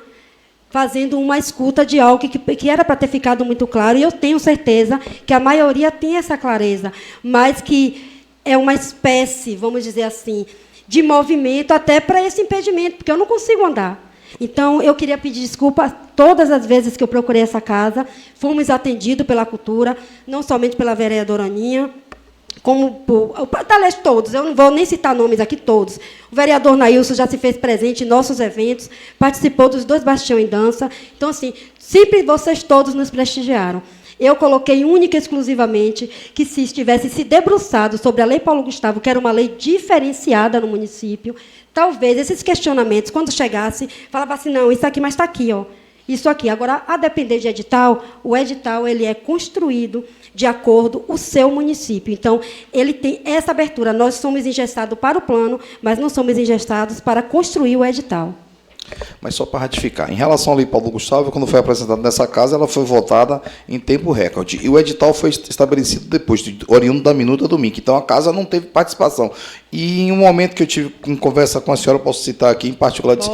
fazendo uma escuta de algo que era para ter ficado muito claro, e eu tenho certeza que a maioria tem essa clareza, mas que é uma espécie, vamos dizer assim, de movimento até para esse impedimento, porque eu não consigo andar. Então, eu queria pedir desculpa todas as vezes que eu procurei essa casa, fomos atendidos pela cultura, não somente pela vereadora Aninha, como aliás, todos, eu não vou nem citar nomes aqui, todos. O vereador Nailson já se fez presente em nossos eventos, participou dos 2 Bastião em Dança. Então, assim, sempre vocês todos nos prestigiaram. Eu coloquei única e exclusivamente que, se estivesse se debruçado sobre a Lei Paulo Gustavo, que era uma lei diferenciada no município, talvez esses questionamentos, quando chegasse, falavam assim, não, isso aqui, mas está aqui, ó. Isso aqui. Agora, a depender de edital, o edital ele é construído de acordo com o seu município. Então, ele tem essa abertura. Nós somos engessados para o plano, mas não somos engessados para construir o edital. Mas só para ratificar, em relação à Lei Paulo Gustavo, quando foi apresentada nessa casa, ela foi votada em tempo recorde. E o edital foi estabelecido depois, oriundo da minuta do MINC. Então, a casa não teve participação. E, em um momento que eu tive em conversa com a senhora, posso citar aqui, em particular, disse,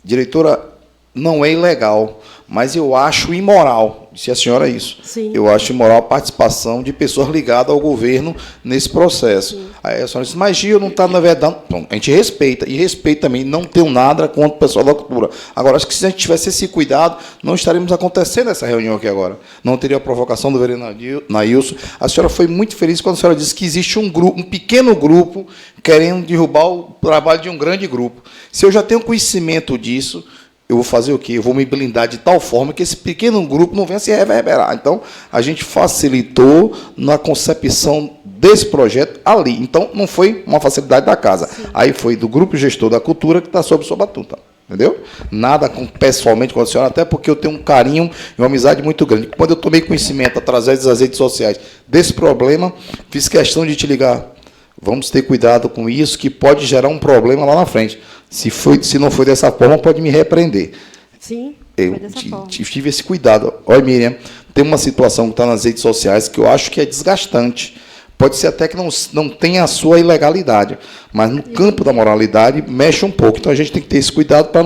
diretora, não é ilegal, mas eu acho imoral, disse a senhora isso. Sim. Eu acho imoral a participação de pessoas ligadas ao governo nesse processo. Sim. Aí a senhora disse, mas Gil, não está na verdade. Bom, a gente respeita, e respeita também, não tenho nada contra o pessoal da cultura. Agora, acho que se a gente tivesse esse cuidado, não estaríamos acontecendo essa reunião aqui agora. Não teria a provocação do vereador Nailson. A senhora foi muito feliz quando a senhora disse que existe um grupo, um pequeno grupo, querendo derrubar o trabalho de um grande grupo. Se eu já tenho conhecimento disso, eu vou fazer o quê? Eu vou me blindar de tal forma que esse pequeno grupo não venha se reverberar. Então, a gente facilitou na concepção desse projeto ali. Então, não foi uma facilidade da casa. Sim. Aí foi do grupo gestor da cultura que está sob sua batuta. Entendeu? Nada pessoalmente com a senhora, até porque eu tenho um carinho e uma amizade muito grande. Quando eu tomei conhecimento, através das redes sociais, desse problema, fiz questão de te ligar. Vamos ter cuidado com isso, que pode gerar um problema lá na frente. Se não foi dessa forma, pode me repreender. Sim, eu tive esse cuidado. Olha, Miriam, tem uma situação que está nas redes sociais que eu acho que é desgastante. Pode ser até que não tenha a sua ilegalidade, mas no campo da moralidade mexe um pouco. Então, a gente tem que ter esse cuidado para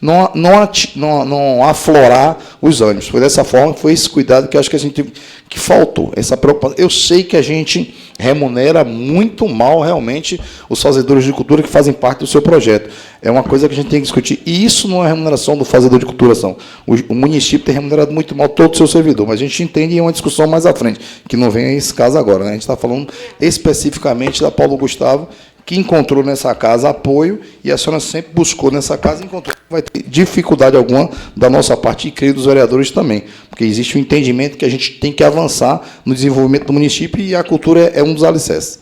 não aflorar os ânimos. Foi dessa forma, foi esse cuidado que eu acho que a gente que faltou. Essa preocupação. Eu sei que a gente remunera muito mal, realmente, os fazedores de cultura que fazem parte do seu projeto. É uma coisa que a gente tem que discutir. E isso não é remuneração do fazedor de cultura, são. O município tem remunerado muito mal todo o seu servidor, mas a gente entende em uma discussão mais à frente, que não vem a esse caso agora, né? A gente está falando especificamente da Paulo Gustavo, que encontrou nessa casa apoio, e a senhora sempre buscou nessa casa e encontrou. Vai ter dificuldade alguma da nossa parte, e creio dos vereadores também, porque existe um entendimento que a gente tem que avançar no desenvolvimento do município, e a cultura é um dos alicerces.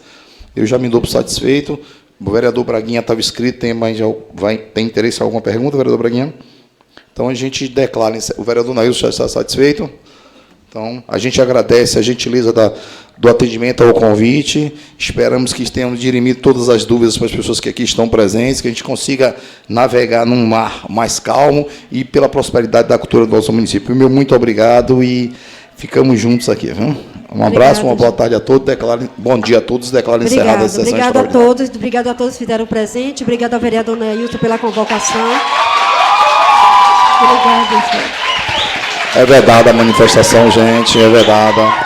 Eu já me dou por satisfeito, O vereador Braguinha estava inscrito, tem interesse em alguma pergunta, vereador Braguinha? Então, a gente declara, o vereador Nailson já está satisfeito. Então, a gente agradece a gentileza do atendimento ao convite, esperamos que tenhamos dirimido todas as dúvidas para as pessoas que aqui estão presentes, que a gente consiga navegar num mar mais calmo e pela prosperidade da cultura do nosso município. Meu muito obrigado e ficamos juntos aqui. Viu? Um abraço, uma boa tarde a todos, bom dia a todos, declaro encerrada a sessão extraordinária. Obrigado a todos que fizeram presente, obrigado ao vereador Neilton pela convocação. Obrigado, senhor. É vedada a manifestação, gente, é vedada.